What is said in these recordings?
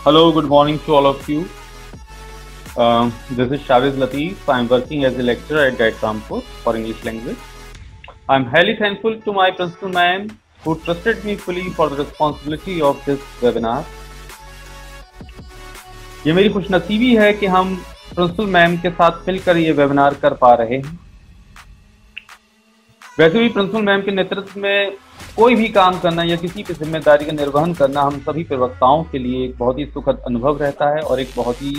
Hello, good morning to all of you. This is Shaviz Lateef. I am working as a lecturer at Guide Rampur for English language. I am highly thankful to my principal ma'am who trusted me fully for the responsibility of this webinar. ये मेरी खुशनसीबी है कि हम principal ma'am के साथ मिलकर ये webinar कर पा रहे हैं। वैसे भी प्रिंसिपल मैम के नेतृत्व में कोई भी काम करना या किसी भी जिम्मेदारी का निर्वहन करना हम सभी प्रवक्ताओं के लिए एक बहुत ही सुखद अनुभव रहता है और एक बहुत ही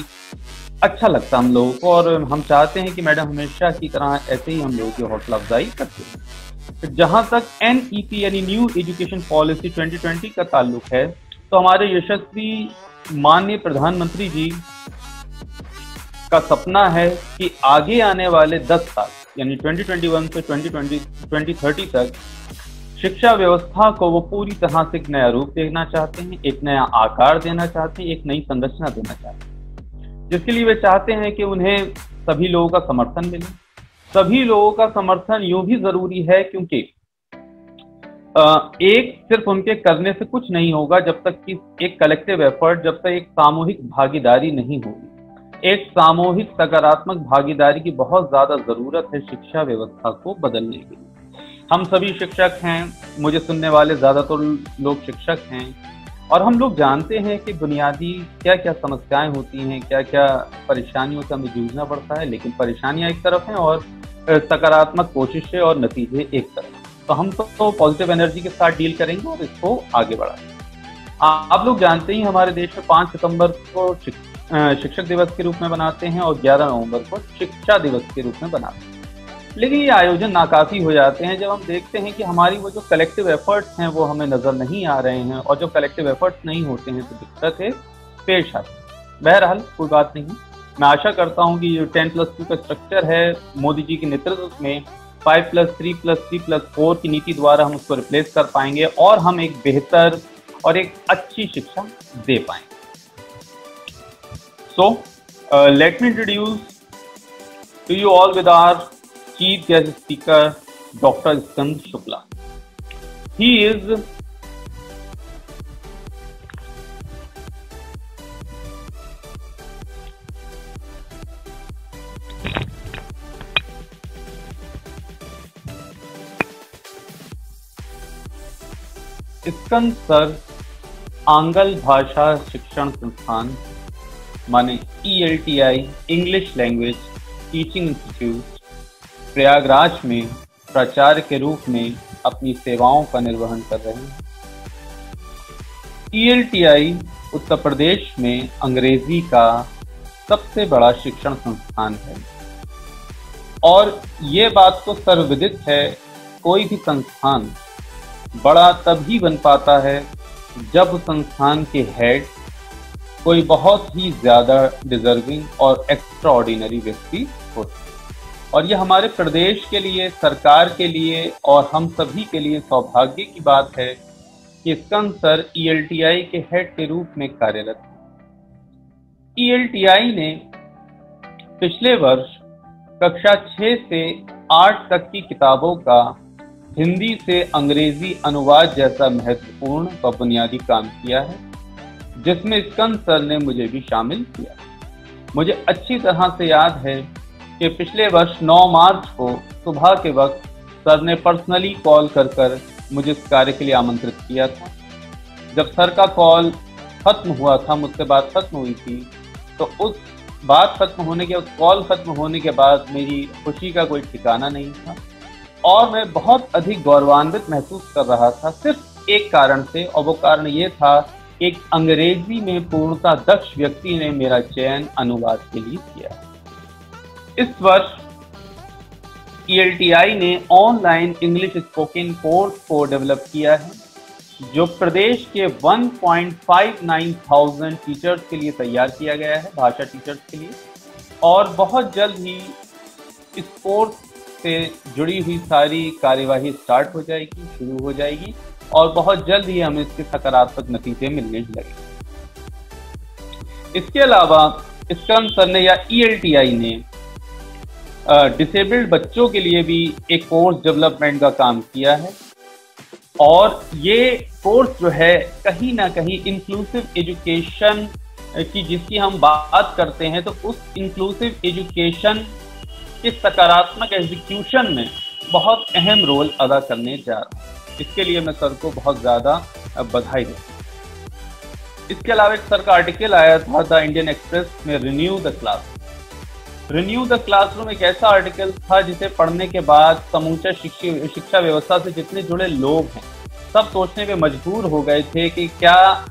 अच्छा लगता है हम लोगों को, और हम चाहते हैं कि मैडम हमेशा की तरह ऐसे ही हम लोगों की हौसला अफजाई करते हैं। जहां तक NEP यानी न्यू एजुकेशन पॉलिसी 2020 का ताल्लुक है, तो हमारे यशस्वी माननीय प्रधानमंत्री जी का सपना है कि आगे आने वाले 10 साल यानी 2021 से 2030 तक शिक्षा व्यवस्था को वो पूरी तरह से एक नया रूप देना चाहते हैं, एक नया आकार देना चाहते हैं, एक नई संरचना देना चाहते हैं, जिसके लिए वे चाहते हैं कि उन्हें सभी लोगों का समर्थन मिले। सभी लोगों का समर्थन यूं भी जरूरी है क्योंकि एक सिर्फ उनके करने से कुछ नहीं होगा जब तक कि एक कलेक्टिव एफर्ट, जब तक एक सामूहिक भागीदारी नहीं होगी। एक सामूहिक सकारात्मक भागीदारी की बहुत ज्यादा जरूरत है शिक्षा व्यवस्था को बदलने के लिए। हम सभी शिक्षक हैं, मुझे सुनने वाले ज्यादातर लोग शिक्षक हैं, और हम लोग जानते हैं कि बुनियादी क्या क्या समस्याएं होती हैं, क्या क्या परेशानियों से हमें जूझना पड़ता है। लेकिन परेशानियां एक तरफ हैं और सकारात्मक कोशिशें और नतीजे एक तरफ। तो हम तो पॉजिटिव एनर्जी के साथ डील करेंगे और इसको आगे बढ़ाएंगे। आप लोग जानते ही हमारे देश में 5 सितंबर को शिक्षक दिवस के रूप में बनाते हैं और 11 नवंबर को शिक्षा दिवस के रूप में बनाते हैं। लेकिन ये आयोजन नाकाफी हो जाते हैं जब हम देखते हैं कि हमारी वो जो कलेक्टिव एफर्ट्स हैं वो हमें नजर नहीं आ रहे हैं, और जब कलेक्टिव एफर्ट्स नहीं होते हैं तो दिक्कतें पेश आती है। बहरहाल कोई बात नहीं, मैं आशा करता हूँ कि जो 10+2 का स्ट्रक्चर है मोदी जी के नेतृत्व में 5+3+3+4 की नीति द्वारा हम उसको रिप्लेस कर पाएंगे और हम एक बेहतर और एक अच्छी शिक्षा दे पाएंगे। So, let me introduce to you all with our chief guest speaker, Dr. Skand Shukla. He is Skanda sir angle भाषा शिक्षण संस्थान माने ELTI English language teaching institute Prayagraj में प्राचार्य के रूप में अपनी सेवाओं का निर्वहन कर रहे हैं। ELTI उत्तर प्रदेश में अंग्रेजी का सबसे बड़ा शिक्षण संस्थान है, और ये बात तो सर्वविदित है, कोई भी संस्थान बड़ा तभी बन पाता है जब संस्थान के हेड कोई बहुत ही ज्यादा डिजर्विंग और एक्स्ट्रा ऑर्डिनरी व्यक्ति होते हैं। और यह हमारे प्रदेश के लिए, सरकार के लिए और हम सभी के लिए सौभाग्य की बात है कि स्कंद सर ELTI के हेड के रूप में कार्यरत हैं। ELTI ने पिछले वर्ष कक्षा 6 से 8 तक की किताबों का हिंदी से अंग्रेजी अनुवाद जैसा महत्वपूर्ण व बुनियादी काम किया है, जिसमें स्कंद सर ने मुझे भी शामिल किया। मुझे अच्छी तरह से याद है कि पिछले वर्ष 9 मार्च को सुबह के वक्त सर ने पर्सनली कॉल कर मुझे इस कार्य के लिए आमंत्रित किया था। जब सर का कॉल खत्म हुआ था, मुझसे बात खत्म हुई थी, तो उस बात खत्म होने के, उस कॉल खत्म होने के बाद मेरी खुशी का कोई ठिकाना नहीं था और मैं बहुत अधिक गौरवान्वित महसूस कर रहा था, सिर्फ एक कारण से, और वो कारण ये था, एक अंग्रेजी में पूर्णतः दक्ष व्यक्ति ने मेरा चयन अनुवाद के लिए किया। इस वर्ष ELTI ने ऑनलाइन इंग्लिश स्पोकन कोर्स को डेवलप किया है, जो प्रदेश के 1.59,000 टीचर्स के लिए तैयार किया गया है, भाषा टीचर्स के लिए, और बहुत जल्द ही इस कोर्स से जुड़ी हुई सारी कार्यवाही स्टार्ट हो जाएगी, शुरू हो जाएगी, और बहुत जल्द ही हमें इसके सकारात्मक नतीजे मिलने लगे। इसके अलावा स्कंद सर ने या ELTI ने डिसेबल्ड बच्चों के लिए भी एक कोर्स डेवलपमेंट का काम किया है, और ये कोर्स जो है कहीं ना कहीं इंक्लूसिव एजुकेशन कि जिसकी हम बात करते हैं, तो उस इंक्लूसिव एजुकेशन के सकारात्मक एग्जीक्यूशन में बहुत अहम रोल अदा करने जा रहा है। इसके लिए मैं सर को बहुत ज़्यादा बधाई देता हूँ। इसके अलावा एक सर का आर्टिकल आया था द इंडियन एक्सप्रेस में, renew the class. Renew the classroom एक ऐसा आर्टिकल था जिसे पढ़ने के बाद समूचा शिक्षा व्यवस्था से जितने जुड़े लोग हैं सब सोचने पे मजबूर हो गए थे कि क्या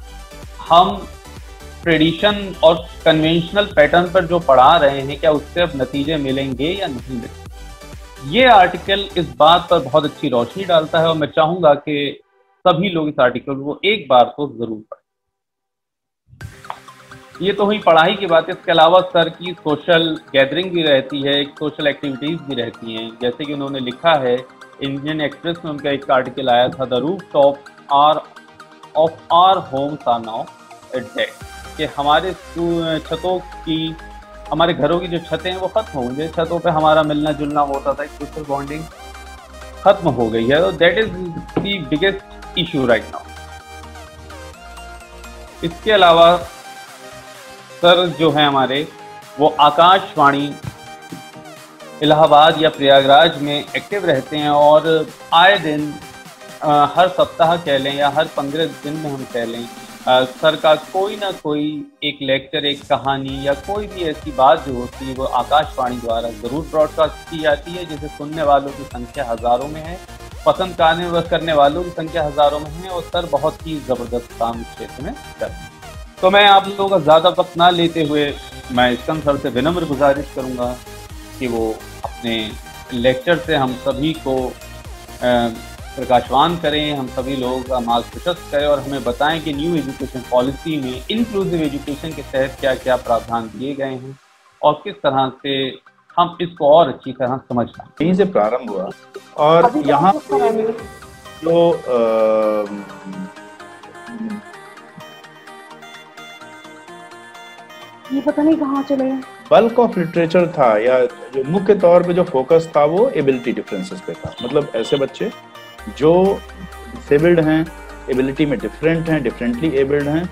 हम ट्रेडिशन और कन्वेंशनल पैटर्न पर जो पढ़ा रहे हैं, क्या उससे अब नतीजे मिलेंगे या नहीं मिलेंगे। ये आर्टिकल इस बात पर बहुत अच्छी रोशनी डालता है और मैं चाहूंगा कि सभी लोग इस आर्टिकल को एक बार तो जरूर पढ़ें। ये तो हुई पढ़ाई की बात। इसके अलावा सर की सोशल गैदरिंग भी रहती है, सोशल एक्टिविटीज भी रहती हैं। जैसे कि उन्होंने लिखा है, इंडियन एक्सप्रेस में उनका एक आर्टिकल आया था, the roof top of our homes are now dead, कि हमारे छतों की, हमारे घरों की जो छतें हैं वो खत्म हो गई। छतों पे हमारा मिलना जुलना होता था, एक सोशल बॉन्डिंग खत्म हो गई है। तो that is the biggest issue right now. इसके अलावा सर जो है हमारे, वो आकाशवाणी इलाहाबाद या प्रयागराज में एक्टिव रहते हैं और आए दिन हर सप्ताह कह लें या हर 15 दिन में हम कह लें, सर का कोई ना कोई एक लेक्चर, एक कहानी या कोई भी ऐसी बात जो होती है वो आकाशवाणी द्वारा ज़रूर ब्रॉडकास्ट की जाती है, जिसे सुनने वालों की संख्या हज़ारों में है, पसंद करने वालों की संख्या हज़ारों में है और सर बहुत ही ज़बरदस्त काम इस क्षेत्र में कर रहे हैं। तो मैं आप लोगों का ज़्यादा वक्त ना लेते हुए मैं स्कंद सर से विनम्र गुजारिश करूँगा कि वो अपने लेक्चर से हम सभी को प्रकाशवान करें, हम सभी लोगों का मार्गदर्शन करें और हमें बताएं कि न्यू एजुकेशन पॉलिसी में इंक्लूसिव एजुकेशन के तहत क्या क्या प्रावधान दिए गए हैं और किस तरह से हम इसको और अच्छी तरह समझ पाएं। यहीं से प्रारंभ हुआ और यहाँ जो ये पता नहीं कहाँ चले गए। बल्क ऑफ लिटरेचर था, या जो मुख्य तौर पे जो फोकस था वो एबिलिटी डिफरेंसेस पे था। मतलब ऐसे बच्चे जो डिसेबल्ड हैं, एबिलिटी में डिफरेंट हैं, डिफरेंटली एबल्ड हैं,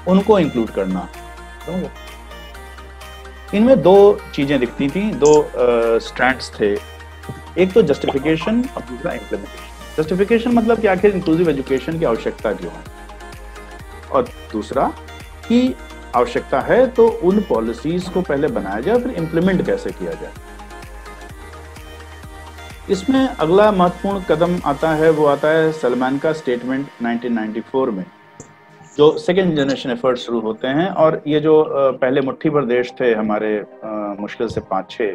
उनको इंक्लूड करना। इनमें दो चीजें दिखती थी, दो स्ट्रैंड्स थे। एक तो जस्टिफिकेशन और दूसरा इम्प्लीमेंटेशन। जस्टिफिकेशन मतलब कि आखिर इंक्लूसिव एजुकेशन की आवश्यकता क्यों है, और दूसरा कि आवश्यकता है तो उन पॉलिसीज को पहले बनाया जाए, फिर इम्प्लीमेंट कैसे किया जाए। इसमें अगला महत्वपूर्ण कदम आता है, वो आता है सलमान का स्टेटमेंट 1994 में, जो सेकेंड जनरेशन एफर्ट शुरू होते हैं। और ये जो पहले मुट्ठी भर देश थे हमारे, मुश्किल से 5-6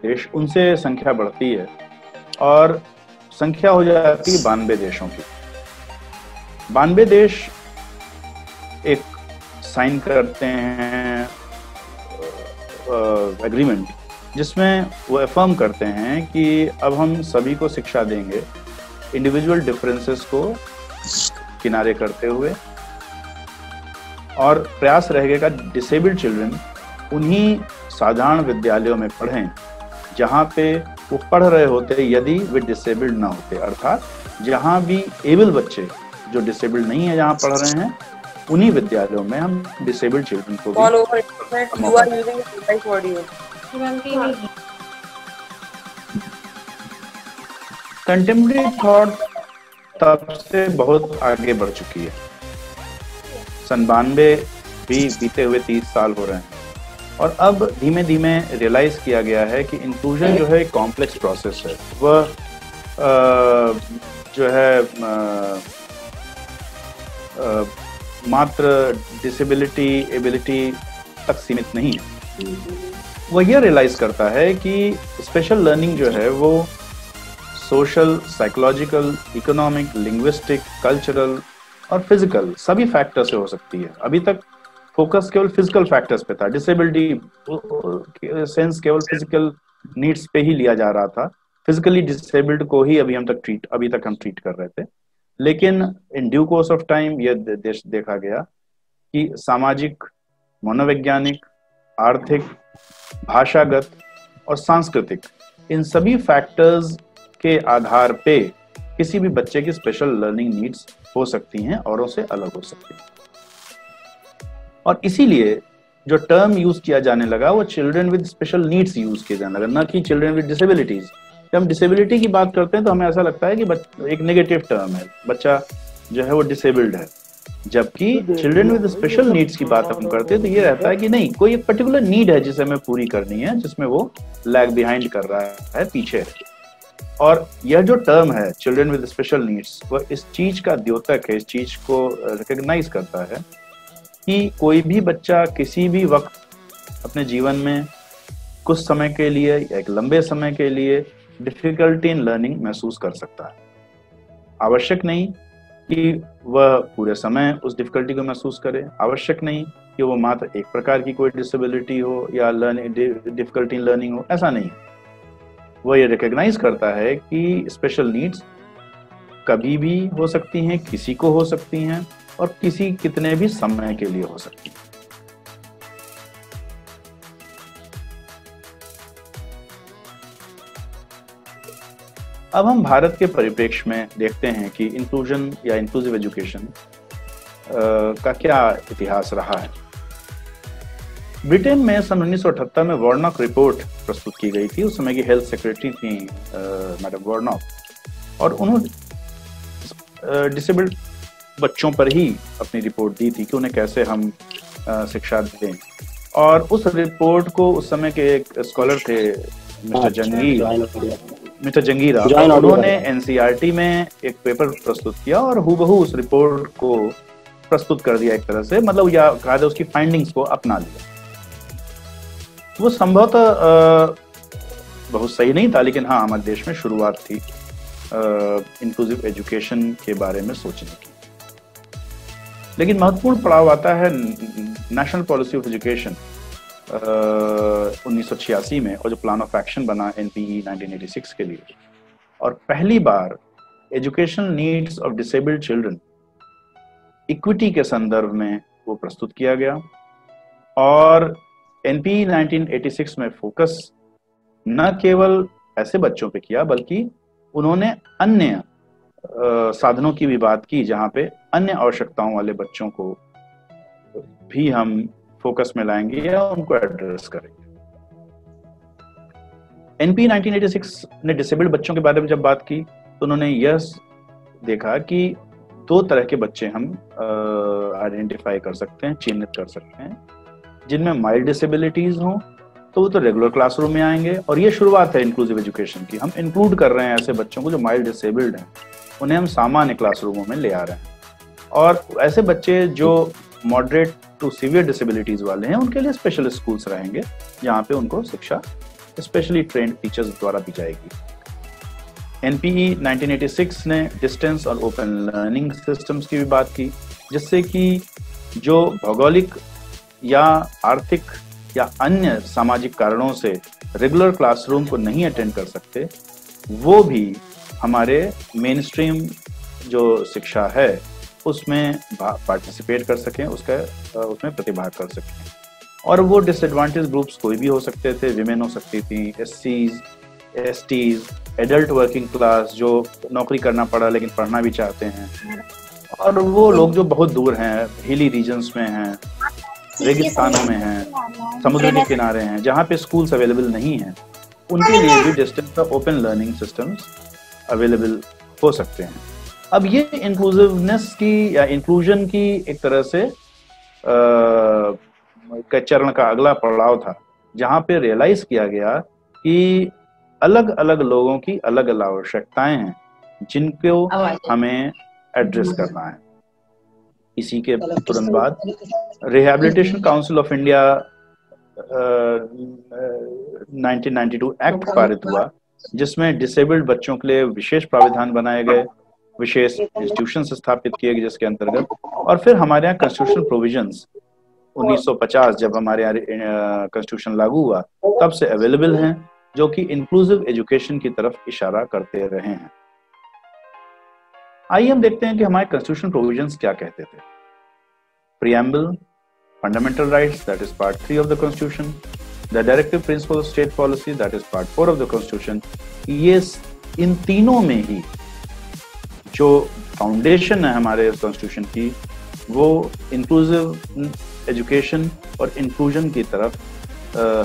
देश, उनसे संख्या बढ़ती है और संख्या हो जाती है 92 देशों की। 92 देश एक साइन करते हैं एग्रीमेंट, जिसमें वो अफर्म करते हैं कि अब हम सभी को शिक्षा देंगे, इंडिविजुअल डिफरेंसेस को किनारे करते हुए, और प्रयास रहेगा डिसेबल्ड चिल्ड्रन उन्हीं साधारण विद्यालयों में पढ़ें जहाँ पे वो पढ़ रहे होते यदि वे डिसेबल्ड ना होते। अर्थात जहाँ भी एबल बच्चे जो डिसेबल्ड नहीं है जहाँ पढ़ रहे हैं, उन्हीं विद्यालयों में हम डिसेबल्ड चिल्ड्रन को कंटेम्परेरी थॉट तब से बहुत आगे बढ़ चुकी है। 92 भी बीते हुए 30 साल हो रहे हैं और अब धीमे धीमे रियलाइज किया गया है कि इंक्लूजन जो है एक कॉम्प्लेक्स प्रोसेस है। वह जो है मात्र डिसेबिलिटी एबिलिटी तक सीमित नहीं है। वो ये रियलाइज करता है कि स्पेशल लर्निंग जो है वो social, psychological, economic, linguistic, cultural और फिजिकल सभी फैक्टर से हो सकती है। अभी तक फोकस केवल फिजिकल फैक्टर्स पे था, डिसेबिलिटी सेंस केवल फिजिकल नीड्स पे ही लिया जा रहा था, फिजिकली डिसेबल्ड को ही अभी तक हम ट्रीट कर रहे थे। लेकिन in due course of time ये देखा गया कि सामाजिक, मनोवैज्ञानिक, आर्थिक, भाषागत और सांस्कृतिक इन सभी फैक्टर्स के आधार पे किसी भी बच्चे की स्पेशल लर्निंग नीड्स हो सकती हैं, औरों से अलग हो सकती हैं। और इसीलिए जो टर्म यूज किया जाने लगा वो children with special needs use किया जाने लगा, ना कि चिल्ड्रन विद डिसेबिलिटीज। जब हम डिसेबिलिटी की बात करते हैं तो हमें ऐसा लगता है कि एक नेगेटिव टर्म है, बच्चा जो है वो डिसेबल्ड है। जबकि चिल्ड्रन विद स्पेशल नीड्स की बात हम करते हैं तो ये रहता है कि नहीं, कोई एक पर्टिकुलर नीड है जिसे हमें पूरी करनी है, जिसमें वो लैग बिहाइंड कर रहा है, पीछे है। और यह जो टर्म है चिल्ड्रन विद स्पेशल नीड्स, वह इस चीज का द्योतक है, इस चीज को रिकॉग्नाइज करता है कि कोई भी बच्चा किसी भी वक्त अपने जीवन में कुछ समय के लिए या एक लंबे समय के लिए डिफिकल्टी इन लर्निंग महसूस कर सकता है। आवश्यक नहीं कि वह पूरे समय उस डिफिकल्टी को महसूस करे, आवश्यक नहीं कि वो मात्र एक प्रकार की कोई डिसेबिलिटी हो या लर्निंग डिफिकल्टी इन लर्निंग हो, ऐसा नहीं। वह ये रिकॉग्नाइज करता है कि स्पेशल नीड्स कभी भी हो सकती हैं, किसी को हो सकती हैं और किसी कितने भी समय के लिए हो सकती हैं। अब हम भारत के परिप्रेक्ष्य में देखते हैं कि इंक्लूजन या इंक्लूसिव एजुकेशन का क्या इतिहास रहा है। ब्रिटेन में सन 1978 में वार्नॉक रिपोर्ट प्रस्तुत की गई थी। उस समय की हेल्थ सेक्रेटरी थी मैडम वार्नॉक, और उन्होंने डिसेबल्ड बच्चों पर ही अपनी रिपोर्ट दी थी कि उन्हें कैसे हम शिक्षा दें। और उस रिपोर्ट को उस समय के एक स्कॉलर थे मिस्टर जंगीरा, उन्होंने एनसीईआरटी में एक पेपर प्रस्तुत किया और हूबहू उस रिपोर्ट को प्रस्तुत कर दिया एक तरह से, मतलब या कहा जाए उसकी फाइंडिंग्स को अपना लिया। वो संभवतः बहुत सही नहीं था, लेकिन हाँ, हमारे देश में शुरुआत थी इंक्लूसिव एजुकेशन के बारे में सोचने की। लेकिन महत्वपूर्ण पड़ाव आता है नेशनल पॉलिसी ऑफ एजुकेशन 1986 में, और जो प्लान ऑफ एक्शन बना एनपीई 1986 के लिए। और पहली बार educational needs of disabled children equity के संदर्भ में वो प्रस्तुत किया गया। और एनपीई 1986 में फोकस न केवल ऐसे बच्चों पे किया, बल्कि उन्होंने अन्य साधनों की भी बात की जहां पे अन्य आवश्यकताओं वाले बच्चों को भी हम फोकस में लाएंगे या उनको एड्रेस करेंगे। एनपी 1986 ने डिसेबल्ड बच्चों के बारे में जब बात की तो उन्होंने यह देखा कि दो तरह के बच्चे हम आइडेंटिफाई कर सकते हैं, चिन्हित कर सकते हैं, जिनमें माइल्ड डिसेबिलिटीज हों तो वो तो रेगुलर क्लासरूम में आएंगे। और ये शुरुआत है इंक्लूसिव एजुकेशन की। हम इंक्लूड कर रहे हैं ऐसे बच्चों को जो माइल्ड डिसेबल्ड हैं, उन्हें हम सामान्य क्लासरूमों में ले आ रहे हैं। और ऐसे बच्चे जो मॉडरेट टू सीवियर डिसेबिलिटीज वाले हैं, उनके लिए स्पेशल स्कूल्स रहेंगे जहाँ पे उनको शिक्षा स्पेशली ट्रेन्ड टीचर्स द्वारा दी जाएगी। एनपीई 1986 ने डिस्टेंस और ओपन लर्निंग सिस्टम्स की भी बात की, जिससे कि जो भौगोलिक या आर्थिक या अन्य सामाजिक कारणों से रेगुलर क्लासरूम को नहीं अटेंड कर सकते, वो भी हमारे मेन स्ट्रीम जो शिक्षा है उसमें पार्टिसिपेट कर सकें, उसमें प्रतिभाग कर सकें। और वो डिसएडवांटेज ग्रुप्स कोई भी हो सकते थे, विमेन हो सकती थी, एससीज, एसटीज, एडल्ट वर्किंग क्लास जो नौकरी करना पड़ा लेकिन पढ़ना भी चाहते हैं, और वो लोग जो बहुत दूर हैं, हिली रीजन्स में हैं, रेगिस्तानों में हैं, समुद्र के किनारे हैं, जहाँ पे स्कूल्स अवेलेबल नहीं हैं, उनके लिए भी डिस्टेंस और ओपन लर्निंग सिस्टम्स अवेलेबल हो सकते हैं। अब ये इंक्लूसिवनेस की या इंक्लूजन की एक तरह से चरण का अगला पड़ाव था, जहाँ पे रियलाइज किया गया कि अलग अलग लोगों की अलग अलग आवश्यकताएं हैं जिनको हमें एड्रेस करना है। इसी के तुरंत बाद rehabilitation council of India 1992 act पारित हुआ, जिसमें डिसेबल्ड बच्चों के लिए विशेष प्राविधान बनाए गए, विशेष इंस्टीट्यूशन स्थापित किए गए जिसके अंतर्गत, और फिर हमारे यहाँ कॉन्स्टिट्यूशनल प्रोविजंस 1950 जब हमारे यहाँ कॉन्स्टिट्यूशन लागू हुआ तब से अवेलेबल हैं, जो कि इंक्लूसिव एजुकेशन की तरफ इशारा करते रहे हैं। आइए हम देखते हैं कि हमारे कॉन्स्टिट्यूशन प्रोविजंस क्या कहते थे। Preamble, fundamental rights, that is part 3 of the constitution, the directive principle of state policy, that is part 4 of the constitution. ये इन तीनों में ही जो फाउंडेशन है हमारे कॉन्स्टिट्यूशन की, वो इंक्लूसिव एजुकेशन और इंक्लूजन की तरफ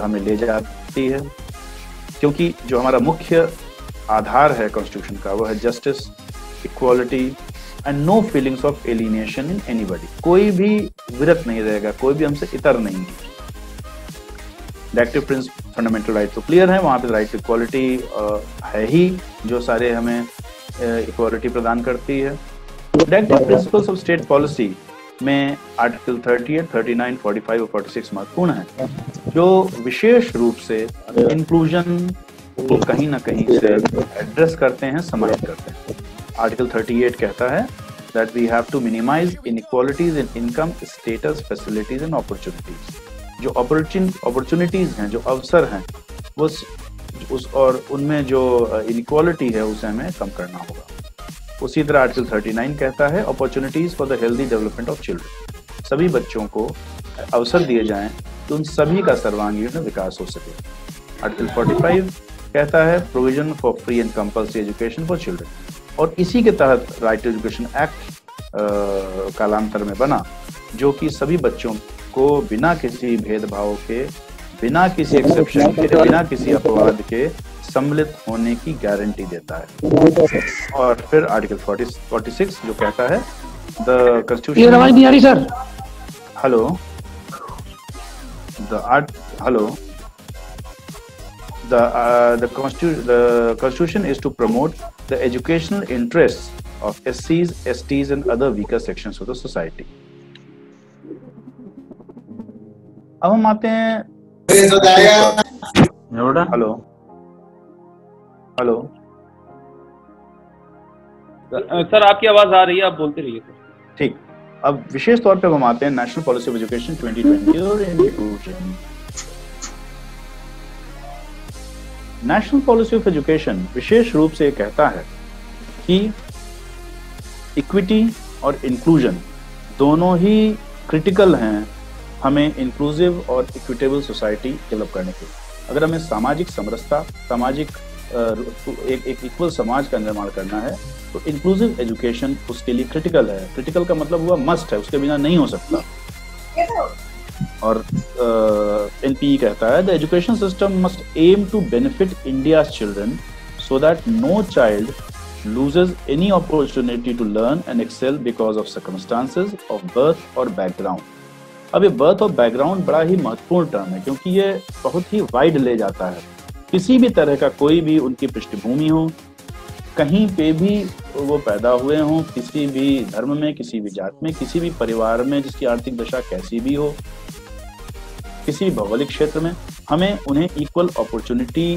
हमें ले जाती है, क्योंकि जो हमारा मुख्य आधार है कॉन्स्टिट्यूशन का वो है justice, equality and no feelings of alienation in anybody. कोई भी विरत नहीं रहेगा, कोई भी हमसे इतर नहीं। डायरेक्टिव प्रिंस फंडामेंटल राइट तो क्लियर है, वहाँ पे राइट टू इक्वालिटी है ही, जो सारे हमें इक्वालिटी प्रदान करती है। Directive principles of state policy में आर्टिकल 38, 39, 45 और 46 महत्वपूर्ण है, जो विशेष रूप से इंक्लूजन को कहीं ना कहीं से एड्रेस करते हैं, समाहित करते हैं। आर्टिकल 38 कहता है that we have to minimize inequalities in income, status, facilities and opportunities। जो opportunities हैं, जो अवसर हैं, उस और उनमें जो inequality है उसे हमें कम करना होगा। उसी तरह आर्टिकल 39 कहता है opportunities for the healthy development of children। सभी बच्चों को अवसर दिए जाएं कि उन सभी का सर्वांगीण विकास हो सके। आर्टिकल 45 कहता है provision for free and compulsory education for children, और इसी के तहत राइट टू एजुकेशन एक्ट कालांतर में बना, जो कि सभी बच्चों को बिना किसी भेदभाव के, बिना किसी एक्सेप्शन के, बिना किसी अपवाद के सम्मिलित होने की गारंटी देता है। और फिर आर्टिकल 46 जो कहता है द कॉन्स्टिट्यूशन, आवाज नहीं आ रही sir, hello, the constitution is to promote the educational interests of SCs, STs and other weaker sections of the society। अब हम आते हैं, हेलो हेलो सर आपकी आवाज आ रही है, आप बोलते रहिए सर। ठीक, अब विशेष तौर पे हम आते हैं नेशनल पॉलिसी ऑफ एजुकेशन 2020 और inclusion. National policy of education विशेष रूप से कहता है कि इक्विटी और इंक्लूजन दोनों ही क्रिटिकल हैं हमें इंक्लूसिव और इक्विटेबल सोसाइटी डेवलप करने के लिए। अगर हमें सामाजिक समरसता, सामाजिक एक इक्वल समाज का निर्माण करना है तो इंक्लूसिव एजुकेशन उसके लिए क्रिटिकल है। क्रिटिकल का मतलब हुआ मस्ट है, उसके बिना नहीं हो सकता। और एनपीई कहता है the education system must aim to benefit India's children so that no child loses any opportunity to learn and excel because of circumstances of birth और बैकग्राउंड। अब ये बर्थ और बैकग्राउंड बड़ा ही महत्वपूर्ण टर्म है, क्योंकि ये बहुत ही वाइड ले जाता है। किसी भी तरह का कोई भी उनकी पृष्ठभूमि हो, कहीं पे भी वो पैदा हुए हों, किसी भी धर्म में, किसी भी जात में, किसी भी परिवार में, जिसकी आर्थिक दशा कैसी भी हो, किसी भी भौगोलिक क्षेत्र में, हमें उन्हें इक्वल अपॉर्चुनिटी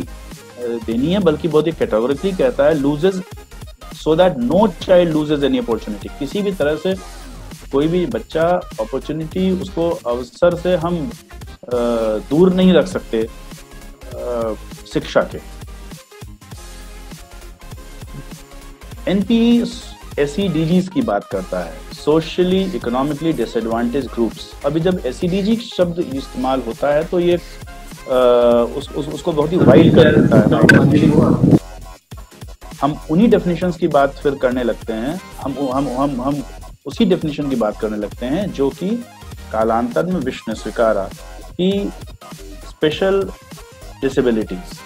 देनी है। बल्कि बहुत ही कैटेगोरिकली कहता है loses so that no child loses any opportunity. किसी भी तरह से कोई भी बच्चा अपॉर्चुनिटी, उसको अवसर से हम दूर नहीं रख सकते शिक्षा के। एनपीई एसईडीजीज की बात करता है, सोशली इकोनॉमिकली डिसएडवांटेज ग्रुप्स। अभी जब एसईडीजी शब्द इस्तेमाल होता है तो ये उसको बहुत ही वाइड कर देता है। हम उन्हीं डेफिनेशंस की बात फिर करने लगते हैं, हम उसी डेफिनेशन की बात करने लगते हैं जो कि कालांतर में विश्व ने स्वीकारा कि स्पेशल डिसेबिलिटीज,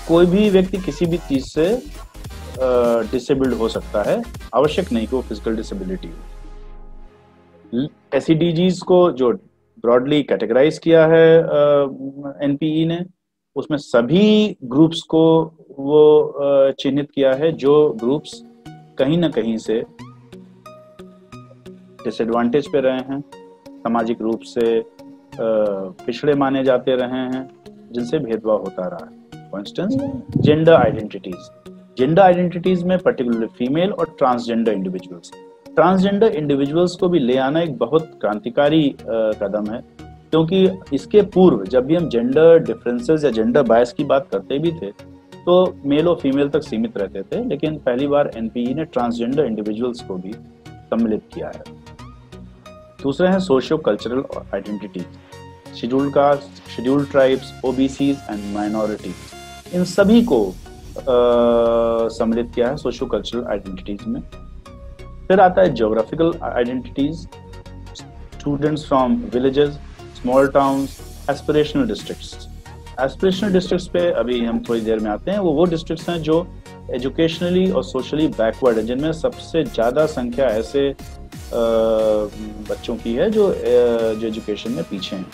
कोई भी व्यक्ति किसी भी चीज से डिसेबल्ड हो सकता है, आवश्यक नहीं कि वो फिजिकल डिसेबिलिटी हो। एसईडीजीज को जो ब्रॉडली कैटेगराइज किया है एनपीई ने, उसमें सभी ग्रुप्स को वो चिन्हित किया है जो ग्रुप्स कहीं ना कहीं से डिसएडवांटेज पे रहे हैं, सामाजिक रूप से पिछड़े माने जाते रहे हैं, जिनसे भेदभाव होता रहा है। For instance gender identities, gender identities में पर्टिकुलरली फीमेल और ट्रांसजेंडर इंडिविजुअल्स। ट्रांसजेंडर इंडिविजुअल्स को भी ले आना एक बहुत क्रांतिकारी कदम है, क्योंकि इसके पूर्व जब भी हम जेंडर डिफरेंसेस या जेंडर बायस की बात करते भी थे तो मेल और फीमेल तक सीमित रहते थे, लेकिन पहली बार एनपीई ने ट्रांसजेंडर इंडिविजुअल्स को भी सम्मिलित किया है। दूसरे हैं socio cultural identity, scheduled tribes, OBCs and minorities, इन सभी को सम्मिलित किया है सोशियो कल्चरल आइडेंटिटीज में। फिर आता है geographical identities, students from villages, small towns, aspirational districts. Aspirational districts पे अभी हम थोड़ी देर में आते हैं। वो डिस्ट्रिक्ट्स हैं जो एजुकेशनली और सोशली बैकवर्ड है, जिनमें सबसे ज़्यादा संख्या ऐसे बच्चों की है जो एजुकेशन में पीछे हैं।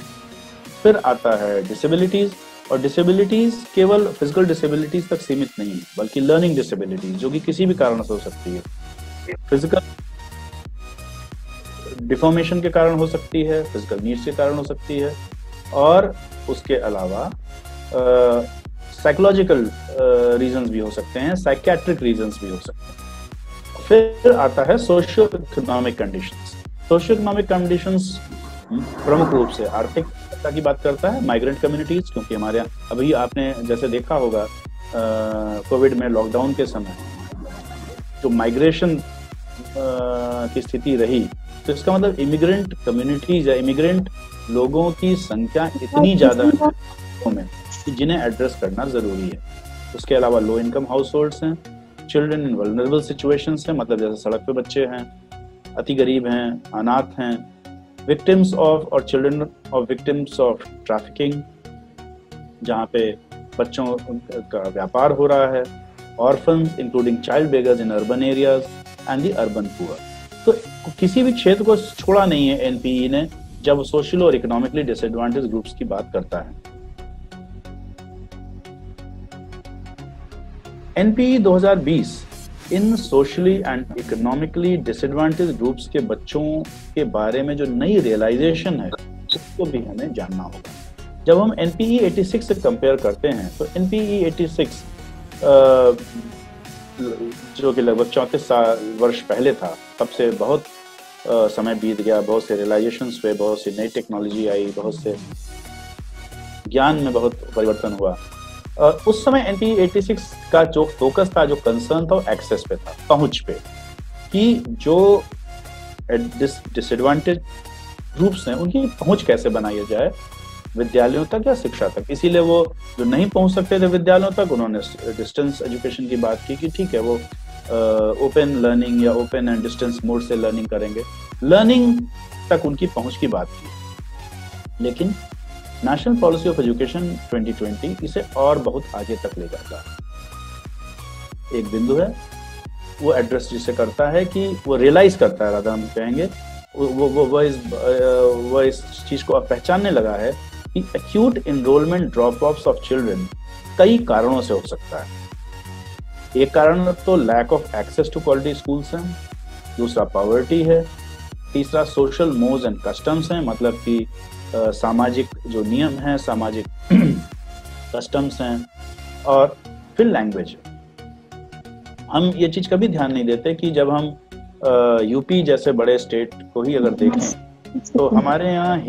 फिर आता है डिसेबिलिटीज़, और डिसेबिलिटीज़ केवल फिजिकल डिसेबिलिटीज़ तक सीमित नहीं है, बल्कि लर्निंग डिसेबिलिटीज़, जो कि किसी भी कारण से हो सकती है। फिजिकल डिफॉर्मेशन के कारण हो सकती है, फिजिकल नीड्स के कारण हो सकती है, और उसके अलावा साइकोलॉजिकल रीजंस भी हो सकते हैं, साइकियाट्रिक रीजंस भी हो सकते हैं। फिर आता है socio economic conditions. Socio economic conditions प्रमुख रूप से आर्थिक की बात करता है, माइग्रेंट कम्युनिटीज, क्योंकि हमारे यहाँ अभी आपने जैसे देखा होगा कोविड में लॉकडाउन के समय जो माइग्रेशन की स्थिति रही, तो इसका मतलब इमिग्रेंट कम्युनिटीज या इमिग्रेंट लोगों की संख्या इतनी ज्यादा है में जिन्हें एड्रेस करना जरूरी है। उसके अलावा लो इनकम हाउस होल्ड्स हैं, चिल्ड्रन इन वल्नरेबल सिचुएशंस हैं, मतलब जैसे सड़क पे बच्चे हैं, अति गरीब हैं, अनाथ हैं, विक्टिम्स ऑफ और children of victims of trafficking, जहाँ पे बच्चों का व्यापार हो रहा है, orphans including child beggars in urban areas and the urban poor. तो किसी भी क्षेत्र को छोड़ा नहीं है एनपीई ने जब सोशल और इकोनॉमिकली डिसएडवांटेज ग्रुप्स की बात करता है। NPE 2020 in socially and economically disadvantage groups के बच्चों के बारे में जो नई रियलाइजेशन है उसको भी हमें जानना होगा। जब हम एनपीई 86 से कंपेयर करते हैं तो एनपीई 86 जो कि लगभग 34 वर्ष पहले था, तब से बहुत समय बीत गया, बहुत से रियलाइजेशंस हुए, बहुत सी नई टेक्नोलॉजी आई, बहुत से ज्ञान में बहुत परिवर्तन हुआ। उस समय एनपीई 86 का जो फोकस था, जो कंसर्न था, वो एक्सेस पे था, पहुंच पे, कि जो डिसएडवांटेज ग्रुप्स हैं उनकी पहुंच कैसे बनाई जाए विद्यालयों तक या शिक्षा तक। इसीलिए वो जो नहीं पहुंच सकते थे विद्यालयों तक, उन्होंने डिस्टेंस एजुकेशन की बात की कि ठीक है वो ओपन लर्निंग या ओपन एंड डिस्टेंस मोड से लर्निंग करेंगे, लर्निंग तक उनकी पहुंच की बात की। लेकिन नेशनल पॉलिसी ऑफ एजुकेशन 2020 इसे और बहुत आगे तक ले जाता है। एक बिंदु है वो एड्रेस जिसे करता है कि वो रियलाइज करता है, राधा हम कहेंगे वो इस चीज को अब पहचानने लगा है कि acute enrolment drop offs of children कई कारणों से हो सकता है। एक कारण तो lack of access to quality schools है, दूसरा पॉवर्टी है, तीसरा सोशल मोज एंड कस्टम्स हैं, मतलब कि सामाजिक जो नियम हैं, सामाजिक कस्टम्स हैं, और फिर लैंग्वेज। हम ये चीज कभी ध्यान नहीं देते कि जब हम यूपी जैसे बड़े स्टेट को ही अगर देखें तो हमारे यहाँ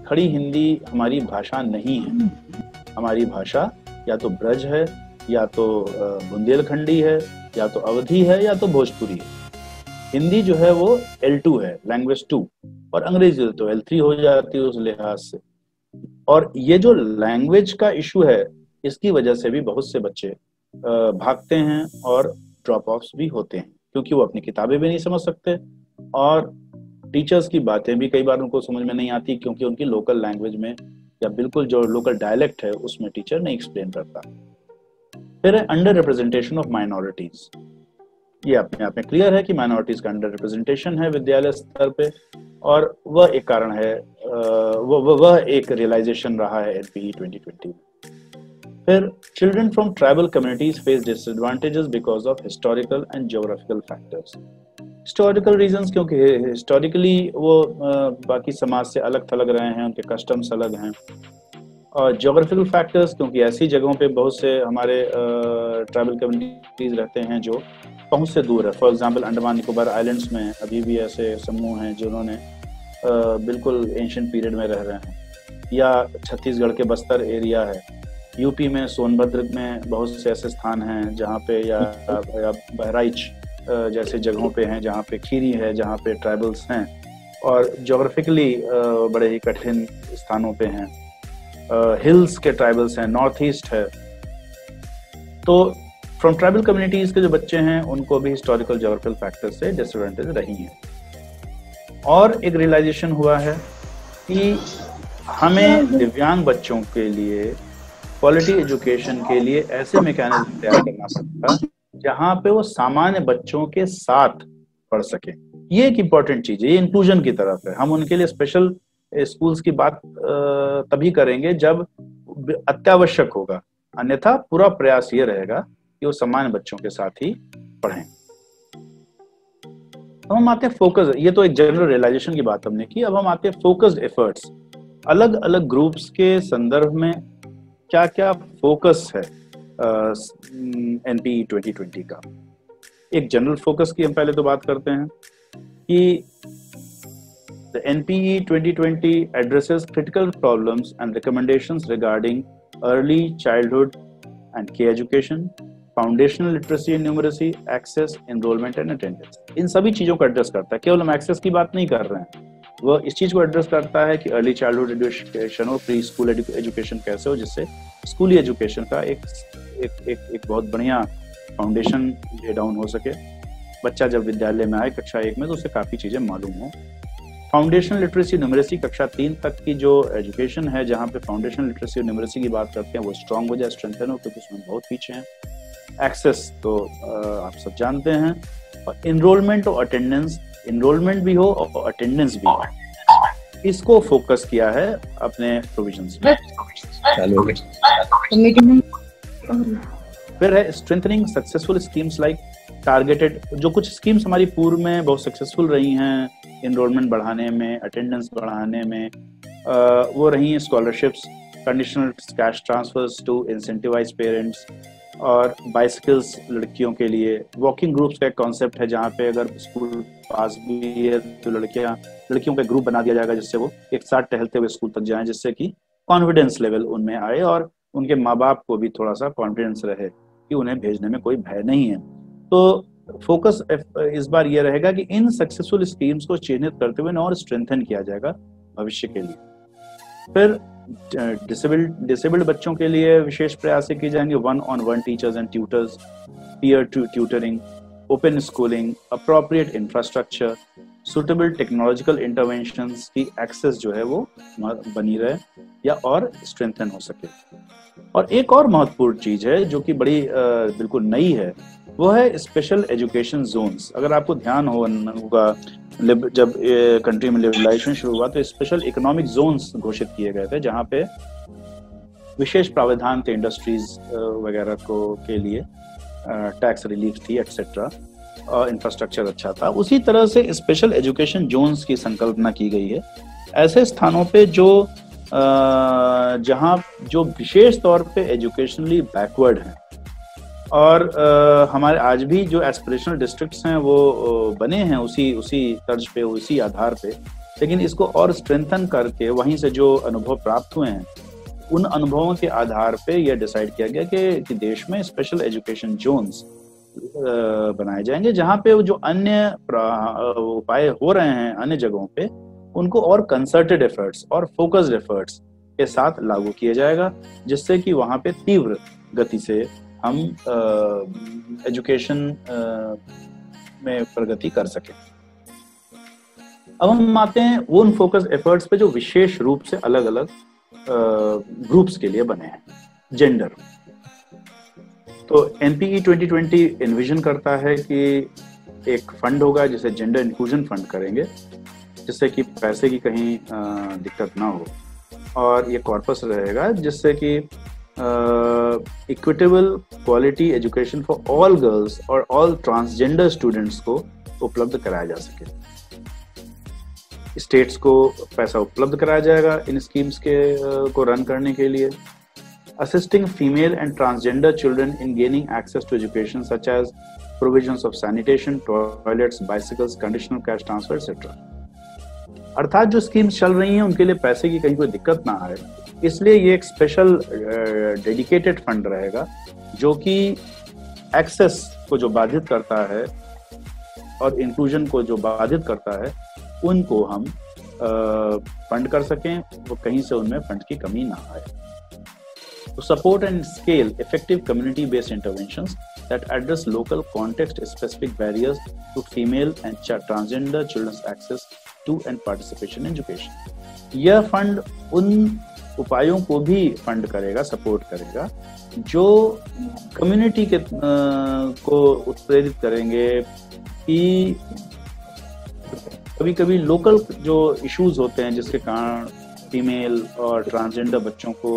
खड़ी हिंदी हमारी भाषा नहीं है। हमारी भाषा या तो ब्रज है, या तो बुंदेलखंडी है, या तो अवधी है, या तो भोजपुरी है। हिंदी जो है वो L2 है, लैंग्वेज 2, और अंग्रेजी तो L3 हो जाती है उस लिहाज से। और ये जो लैंग्वेज का इशू है, इसकी वजह से भी बहुत से बच्चे भागते हैं और ड्रॉप ऑफ्स भी होते हैं, क्योंकि वो अपनी किताबें भी नहीं समझ सकते और टीचर्स की बातें भी कई बार उनको समझ में नहीं आती, क्योंकि उनकी लोकल लैंग्वेज में या बिल्कुल जो लोकल डायलेक्ट है उसमें टीचर नहीं एक्सप्लेन करता। फिर है अंडर रिप्रेजेंटेशन ऑफ माइनॉरिटीज। ये अपने आप में क्लियर है कि माइनॉरिटीज का अंडर रिप्रेजेंटेशन है विद्यालय स्तर पे, और वह एक कारण है, वह एक रियलाइजेशन रहा है एनपीई 2020 में। फिर children from tribal communities face disadvantages because of historical and geographical factors. Historical reasons क्योंकि हिस्टोरिकली वो बाकी समाज से अलग थलग रहे हैं, उनके कस्टम्स अलग हैं, और ज्योग्राफिकल फैक्टर्स क्योंकि ऐसी जगहों पे बहुत से हमारे ट्राइबल कम्युनिटीज रहते हैं जो पहुंच से दूर है। For example Andaman Nicobar islands में अभी भी ऐसे समूह हैं जिन्होंने बिल्कुल एंशिएंट पीरियड में रह रहे हैं, या छत्तीसगढ़ के बस्तर एरिया है, यूपी में सोनभद्र में बहुत से ऐसे स्थान हैं जहाँ पे, या बहराइच जैसे जगहों पे हैं जहाँ पे खीरी है, जहाँ पे ट्राइबल्स हैं, और ज्योग्राफिकली बड़े ही कठिन स्थानों पे हैं। हिल्स के ट्राइबल्स हैं, नॉर्थ ईस्ट है। तो फ्रॉम ट्राइबल कम्युनिटीज के जो बच्चे हैं उनको भी हिस्टोरिकल ज्योग्राफिकल फैक्टर से डिसएडवांटेज रही हैं। और एक रियलाइजेशन हुआ है कि हमें दिव्यांग बच्चों के लिए क्वालिटी एजुकेशन के लिए ऐसे मैकेनिज्म तैयार करना पड़ता जहाँ पे वो सामान्य बच्चों के साथ पढ़ सके। ये एक इम्पॉर्टेंट चीज है, ये इंक्लूजन की तरफ है। हम उनके लिए स्पेशल स्कूल्स की बात तभी करेंगे जब अत्यावश्यक होगा, अन्यथा पूरा प्रयास ये रहेगा कि वो सामान्य बच्चों के साथ ही पढ़ें। अब हम आते हैं फोकस, ये तो एक जनरल रियलाइजेशन की बात हमने की। अब हम आते हैं फोकस्ड एफर्ट्स। अलग अलग ग्रुप्स के संदर्भ में क्या क्या फोकस है एनपीई 2020 का। एक जनरल फोकस की हम पहले तो बात करते हैं कि the NPE 2020 addresses critical problems and recommendations regarding early childhood and K education, foundational literacy and numeracy, access, enrollment and attendance। इन सभी चीजों को एड्रेस करता है। केवल हम एक्सेस की बात नहीं कर रहे हैं, वो इस चीज को एड्रेस करता है कि अर्ली चाइल्डहुड एजुकेशन हो, प्री स्कूल एजुकेशन कैसे हो, जिससे स्कूली एजुकेशन का एक बहुत बढ़िया फाउंडेशन ले डाउन हो सके। बच्चा जब विद्यालय में आए कक्षा 1 में तो उसे काफी चीजें मालूम हो। फाउंडेशनल लिटरेसी न्यूमरेसी कक्षा 3 तक की जो एजुकेशन है, जहाँ पे फाउंडेशनल लिटरेसी और न्यूमरेसी की बात करते हैं, वो स्ट्रांग हो जाए, स्ट्रेंथन हो, क्योंकि उसमें बहुत पीछे हैं। एक्सेस तो आप सब जानते हैं। और इनरोलमेंट और अटेंडेंस, इनरोलमेंट भी हो और अटेंडेंस भी हो, इसको फोकस किया है अपने प्रोविजंस में। फिर है strengthening successful schemes like targeted, जो कुछ स्कीम्स हमारी पूर्व में बहुत सक्सेसफुल रही हैं इनरोलमेंट बढ़ाने में, अटेंडेंस बढ़ाने में, वो रही हैं scholarships, conditional cash transfers to incentivise parents, और बाइसिकल्स लड़कियों के लिए। वॉकिंग ग्रुप्स का एक कॉन्सेप्ट है जहाँ पे अगर स्कूल पास भी है तो लड़कियों का ग्रुप बना दिया जाएगा जिससे वो एक साथ टहलते हुए स्कूल तक जाएं, जिससे कि कॉन्फिडेंस लेवल उनमें आए और उनके माँ बाप को भी थोड़ा सा कॉन्फिडेंस रहे कि उन्हें भेजने में कोई भय नहीं है। तो फोकस इस बार ये रहेगा कि इन सक्सेसफुल स्कीम्स को चिन्हित करते हुए और स्ट्रेंथन किया जाएगा भविष्य के लिए। फिर डिसेबल्ड बच्चों के लिए विशेष प्रयास किए जाएंगे, 1-on-1 teachers and tutors, peer tutoring, open schooling, appropriate infrastructure, suitable technological interventions की एक्सेस जो है वो बनी रहे या और स्ट्रेंथन हो सके। और एक और महत्वपूर्ण चीज है जो कि बड़ी बिल्कुल नई है, वो है स्पेशल एजुकेशन जोन्स। अगर आपको ध्यान होगा जब कंट्री में लिबरलाइजेशन शुरू हुआ तो स्पेशल इकोनॉमिक जोन्स घोषित किए गए थे, जहाँ पे विशेष प्रावधान थे इंडस्ट्रीज वगैरह को के लिए, टैक्स रिलीफ थी एटसेट्रा, और इंफ्रास्ट्रक्चर अच्छा था। उसी तरह से स्पेशल एजुकेशन जोन्स की संकल्पना की गई है, ऐसे स्थानों पे जो जहाँ जो विशेष तौर पे एजुकेशनली बैकवर्ड हैं, और हमारे आज भी जो एस्पिरेशनल डिस्ट्रिक्ट्स हैं वो बने हैं उसी तर्ज पे, उसी आधार पे, लेकिन इसको और स्ट्रेंथन करके वहीं से जो अनुभव प्राप्त हुए हैं उन अनुभवों के आधार पे यह डिसाइड किया गया कि देश में स्पेशल एजुकेशन जोन्स बनाए जाएंगे, जहाँ पे जो अन्य उपाय हो रहे हैं अन्य जगहों पे उनको और कंसर्टेड एफर्ट्स और फोकस्ड एफर्ट्स के साथ लागू किया जाएगा, जिससे कि वहाँ पे तीव्र गति से हम एजुकेशन में प्रगति कर सकें। अब हम आते हैं उन फोकस एफर्ट्स पे जो विशेष रूप से अलग अलग ग्रुप्स के लिए बने हैं। जेंडर, तो एनपीई 2020 एनविजन करता है कि एक फंड होगा जिसे जेंडर इंक्लूजन फंड करेंगे, जिससे कि पैसे की कहीं दिक्कत ना हो, और ये कॉर्पस रहेगा जिससे कि equitable quality education for all girls और ऑल ट्रांसजेंडर स्टूडेंट्स को उपलब्ध कराया जा सके। स्टेट्स को पैसा उपलब्ध कराया जाएगा इन स्कीम्स के को रन करने के लिए। Assisting female and transgender children in gaining access to education such as provisions of sanitation, toilets, bicycles, conditional cash transfer etcetera. अर्थात जो स्कीम्स चल रही हैं उनके लिए पैसे की कहीं कोई दिक्कत ना आए, इसलिए ये एक स्पेशल डेडिकेटेड फंड रहेगा जो कि एक्सेस को जो बाधित करता है और इंक्लूजन को जो बाधित करता है उनको हम फंड कर सकें, वो कहीं से उनमें फंड की कमी ना आए। To support and scale effective community-based interventions that address local context-specific barriers to female and transgender children's access to and participation in education। यह फंड उन उपायों को भी फंड करेगा, सपोर्ट करेगा जो कम्युनिटी के को उत्प्रेरित करेंगे कि कभी कभी लोकल जो इश्यूज होते हैं जिसके कारण फीमेल और ट्रांसजेंडर बच्चों को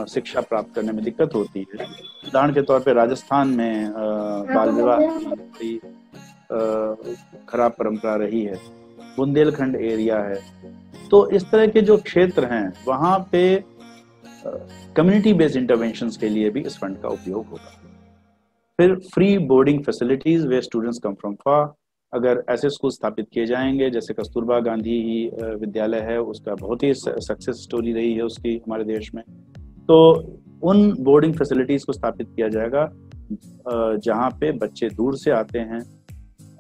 शिक्षा प्राप्त करने में दिक्कत होती है। उदाहरण के तौर पे राजस्थान में बाल विवाह की खराब परंपरा रही है, बुंदेलखंड एरिया है, तो इस तरह के जो क्षेत्र हैं वहाँ पे कम्युनिटी बेस्ड इंटरवेंशंस के लिए भी इस फंड का उपयोग होगा। फिर free boarding facilities way students come from far, अगर ऐसे स्कूल स्थापित किए जाएंगे जैसे कस्तूरबा गांधी विद्यालय है, उसका बहुत ही सक्सेस स्टोरी रही है उसकी हमारे देश में, तो उन बोर्डिंग फैसिलिटीज को स्थापित किया जाएगा जहाँ पे बच्चे दूर से आते हैं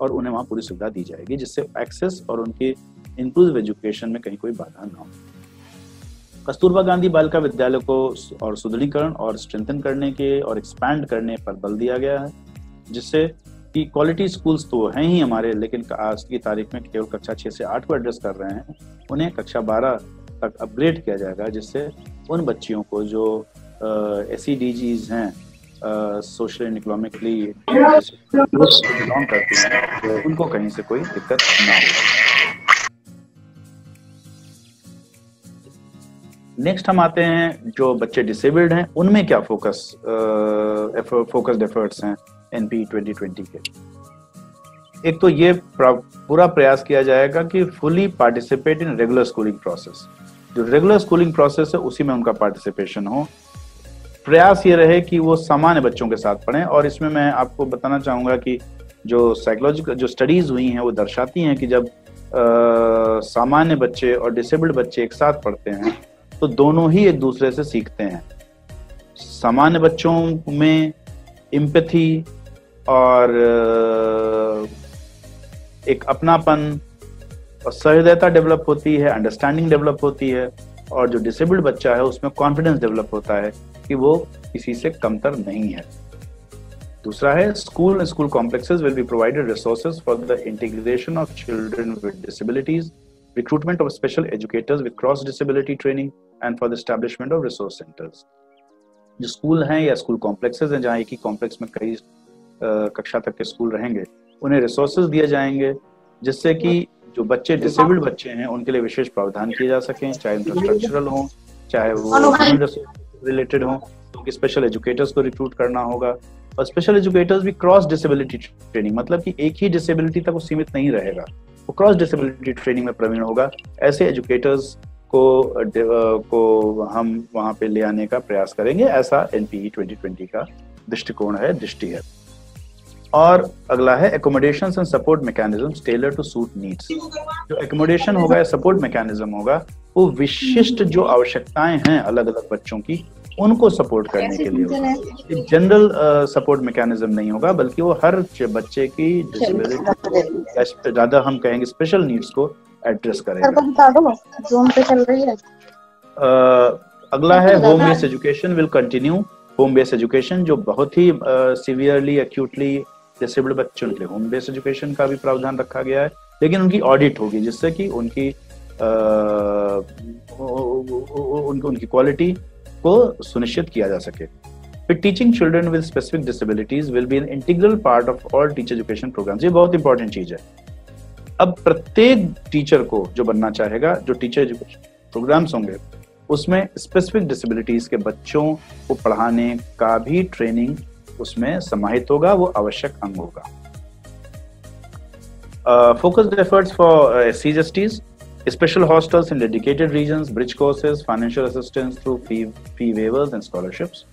और उन्हें वहाँ पूरी सुविधा दी जाएगी जिससे एक्सेस और उनकी इंक्लूसिव एजुकेशन में कहीं कोई बाधा ना हो। कस्तूरबा गांधी बालिका विद्यालय को और सुदृढ़ीकरण और स्ट्रेंथन करने के और एक्सपैंड करने पर बल दिया गया है, जिससे कि क्वालिटी स्कूल्स तो हैं ही हमारे, लेकिन आज की तारीख में केवल कक्षा 6 से 8 को एड्रेस कर रहे हैं, उन्हें कक्षा 12 तक अपग्रेड किया जाएगा जिससे उन बच्चियों को जो SEDGs हैं, सोशल एंड इकोनॉमिकली बिलोंग करती हैं, उनको कहीं से कोई दिक्कत ना हो। नेक्स्ट हम आते हैं जो बच्चे डिसेबल्ड हैं उनमें क्या फोकस्ड एफर्ट्स हैं NP 2020 के। एक तो ये पूरा प्रयास किया जाएगा कि fully participate in regular schooling process, जो रेगुलर स्कूलिंग प्रोसेस है उसी में उनका पार्टिसिपेशन हो। प्रयास ये रहे कि वो सामान्य बच्चों के साथ पढ़ें, और इसमें मैं आपको बताना चाहूंगा कि जो साइकोलॉजिकल जो स्टडीज हुई हैं वो दर्शाती हैं कि जब सामान्य बच्चे और डिसेबल्ड बच्चे एक साथ पढ़ते हैं तो दोनों ही एक दूसरे से सीखते हैं। सामान्य बच्चों में एम्पैथी और एक अपनापन और सहृदयता डेवलप होती है, अंडरस्टैंडिंग डेवलप होती है, और जो डिसेबल्ड बच्चा है उसमें कॉन्फिडेंस डेवलप होता है कि वो किसी से कमतर नहीं है। दूसरा है school and school complexes will be provided resources for the integration of children with disabilities, recruitment of special educators with cross disability training and for the establishment of resource centers। जो स्कूल हैं या school complexes हैं जहाँ एक ही complex में कई कक्षा तक के स्कूल रहेंगे, उन्हें रिसोर्सेज दिए जाएंगे जिससे कि जो बच्चे डिसेबल्ड बच्चे हैं उनके लिए विशेष प्रावधान किए जा सकें, चाहे इंफ्रास्ट्रक्चरल हो चाहे वो रिलेटेड हो। तो स्पेशल एजुकेटर्स को रिक्रूट करना होगा, और स्पेशल एजुकेटर्स भी क्रॉस डिसेबिलिटी ट्रेनिंग, मतलब कि एक ही डिसेबिलिटी तक वो सीमित नहीं रहेगा, वो क्रॉस डिसेबिलिटी ट्रेनिंग में प्रवीण होगा। ऐसे एजुकेटर्स को हम वहाँ पे ले आने का प्रयास करेंगे, ऐसा NPE 2020 का दृष्टिकोण है, दृष्टि है। और अगला है accommodation and support mechanism tailor to suit needs. जो एकोमोडेशन होगा या सपोर्ट मैकेनिज्म होगा वो विशिष्ट जो आवश्यकताएं हैं अलग अलग बच्चों की उनको सपोर्ट करने के लिए होगा। जनरल सपोर्ट मैकेनिज्म नहीं होगा, बल्कि वो हर बच्चे की डिसेबिलिटी, ज्यादा हम कहेंगे स्पेशल नीड्स को एड्रेस करेगा। अगला है home based education will continue. Home based education जो बहुत ही सीवियरली एक्यूटली डिसेबल्ड बच्चों के लिए होम बेस्ड एजुकेशन का भी प्रावधान रखा गया है, लेकिन उनकी ऑडिट होगी जिससे कि उनकी क्वालिटी को सुनिश्चित किया जा सके। फिर teaching children with specific disabilities will be an integral part of all teacher education programmes. ये बहुत इंपॉर्टेंट चीज है। अब प्रत्येक टीचर को जो बनना चाहेगा, जो टीचर एजुकेशन प्रोग्राम्स होंगे उसमें स्पेसिफिक डिसेबिलिटीज के बच्चों को पढ़ाने का भी ट्रेनिंग उसमें समाहित होगा, वो आवश्यक अंग होगा। Focused efforts for SCs, special hostels in dedicated regions, bridge courses, financial assistance through fee waivers and scholarships।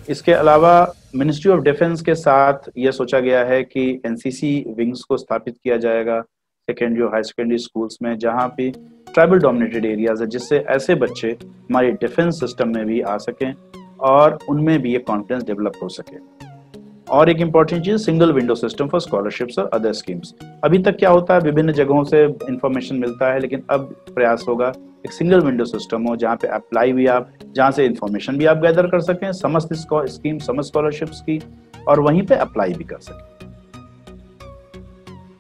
इसके अलावा मिनिस्ट्री ऑफ डिफेंस के साथ यह सोचा गया है कि NCC विंग्स को स्थापित किया जाएगा सेकेंडरी और हाई सेकेंडरी स्कूल्स में, जहाँ पे ट्राइबल डोमिनेटेड एरियाज है, जिससे ऐसे बच्चे हमारे डिफेंस सिस्टम में भी आ सकें और उनमें भी ये कॉन्फिडेंस डेवलप हो सके। और एक इंपॉर्टेंट चीज single window system for scholarships और अदर स्कीम्स। अभी तक क्या होता है, विभिन्न जगहों से इंफॉर्मेशन मिलता है, लेकिन अब प्रयास होगा एक सिंगल विंडो सिस्टम हो जहाँ पे अप्लाई भी आप, जहाँ से इंफॉर्मेशन भी आप गैदर कर सकें समस्त स्कीम समस्त स्कॉलरशिप्स की, और वहीं पे अप्लाई भी कर सकें।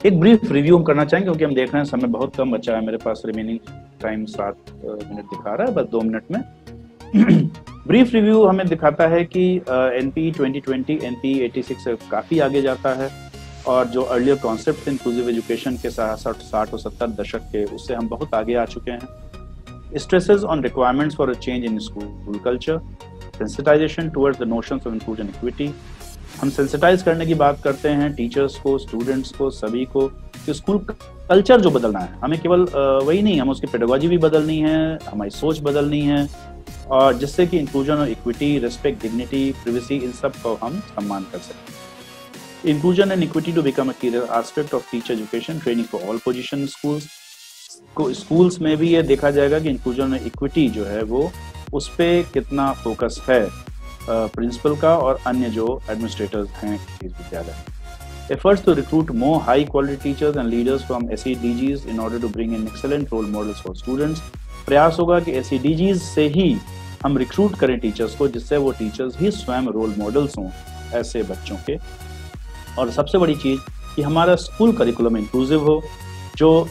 एक ब्रीफ रिव्यू हम करना चाहेंगे क्योंकि हम देख रहे हैं समय बहुत कम बचा है, मेरे पास रिमेनिंग टाइम 7 मिनट दिखा रहा है, बस 2 मिनट में। ब्रीफ रिव्यू हमें दिखाता है कि एनपी 2020 एनपी 86 से काफ़ी आगे जाता है और जो अर्लियर कॉन्सेप्ट इंक्लूसिव एजुकेशन के 60 और 70 दशक के, उससे हम बहुत आगे आ चुके हैं। Stresses on requirements for a change in school culture, sensitization towards the notions of inclusion equity. हम सेंसिटाइज करने की बात करते हैं टीचर्स को, स्टूडेंट्स को, सभी को, कि स्कूल कल्चर जो बदलना है, हमें केवल वही नहीं, हम उसकी पेडागोजी भी बदलनी है, हमारी सोच बदलनी है, और जिससे कि इंक्लूजन और इक्विटी, रिस्पेक्ट, डिग्निटी, प्रिवेसी, इन सब को हम सम्मान कर सकें। Inclusion and equity to become a key aspect of teacher education training for all position schools. Schools में भी ये देखा जाएगा कि इंक्लूजन और इक्विटी जो है वो उस पर कितना फोकस है प्रिंसिपल का और अन्य जो एडमिनिस्ट्रेटर्स हैं इस विद्यालय। Efforts to recruit more high quality teachers and leaders from SEDGs in order to bring in excellent role models for students। प्रयास होगा कि SEDGs से ही हम रिक्रूट करें टीचर्स को, जिससे वो टीचर्स ही स्वयं रोल मॉडल्स हों ऐसे बच्चों के। और सबसे बड़ी चीज़ कि हमारा स्कूल करिकुलम इंक्लूसिव हो, जो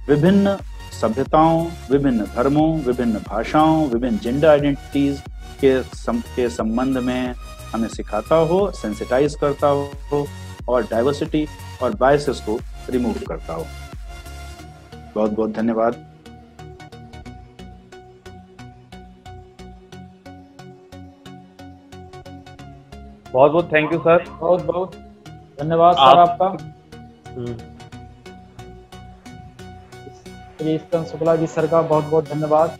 विभिन्न सभ्यताओं, विभिन्न धर्मों, विभिन्न भाषाओं, विभिन्न जेंडर आइडेंटिटीज़ के संबंध में हमें सिखाता हो, सेंसिटाइज करता हो और डाइवर्सिटी और बायसेस को रिमूव करता हो। बहुत बहुत धन्यवाद। बहुत बहुत थैंक यू सर। बहुत बहुत धन्यवाद सर आपका। श्री शुक्ला जी सर का बहुत बहुत धन्यवाद।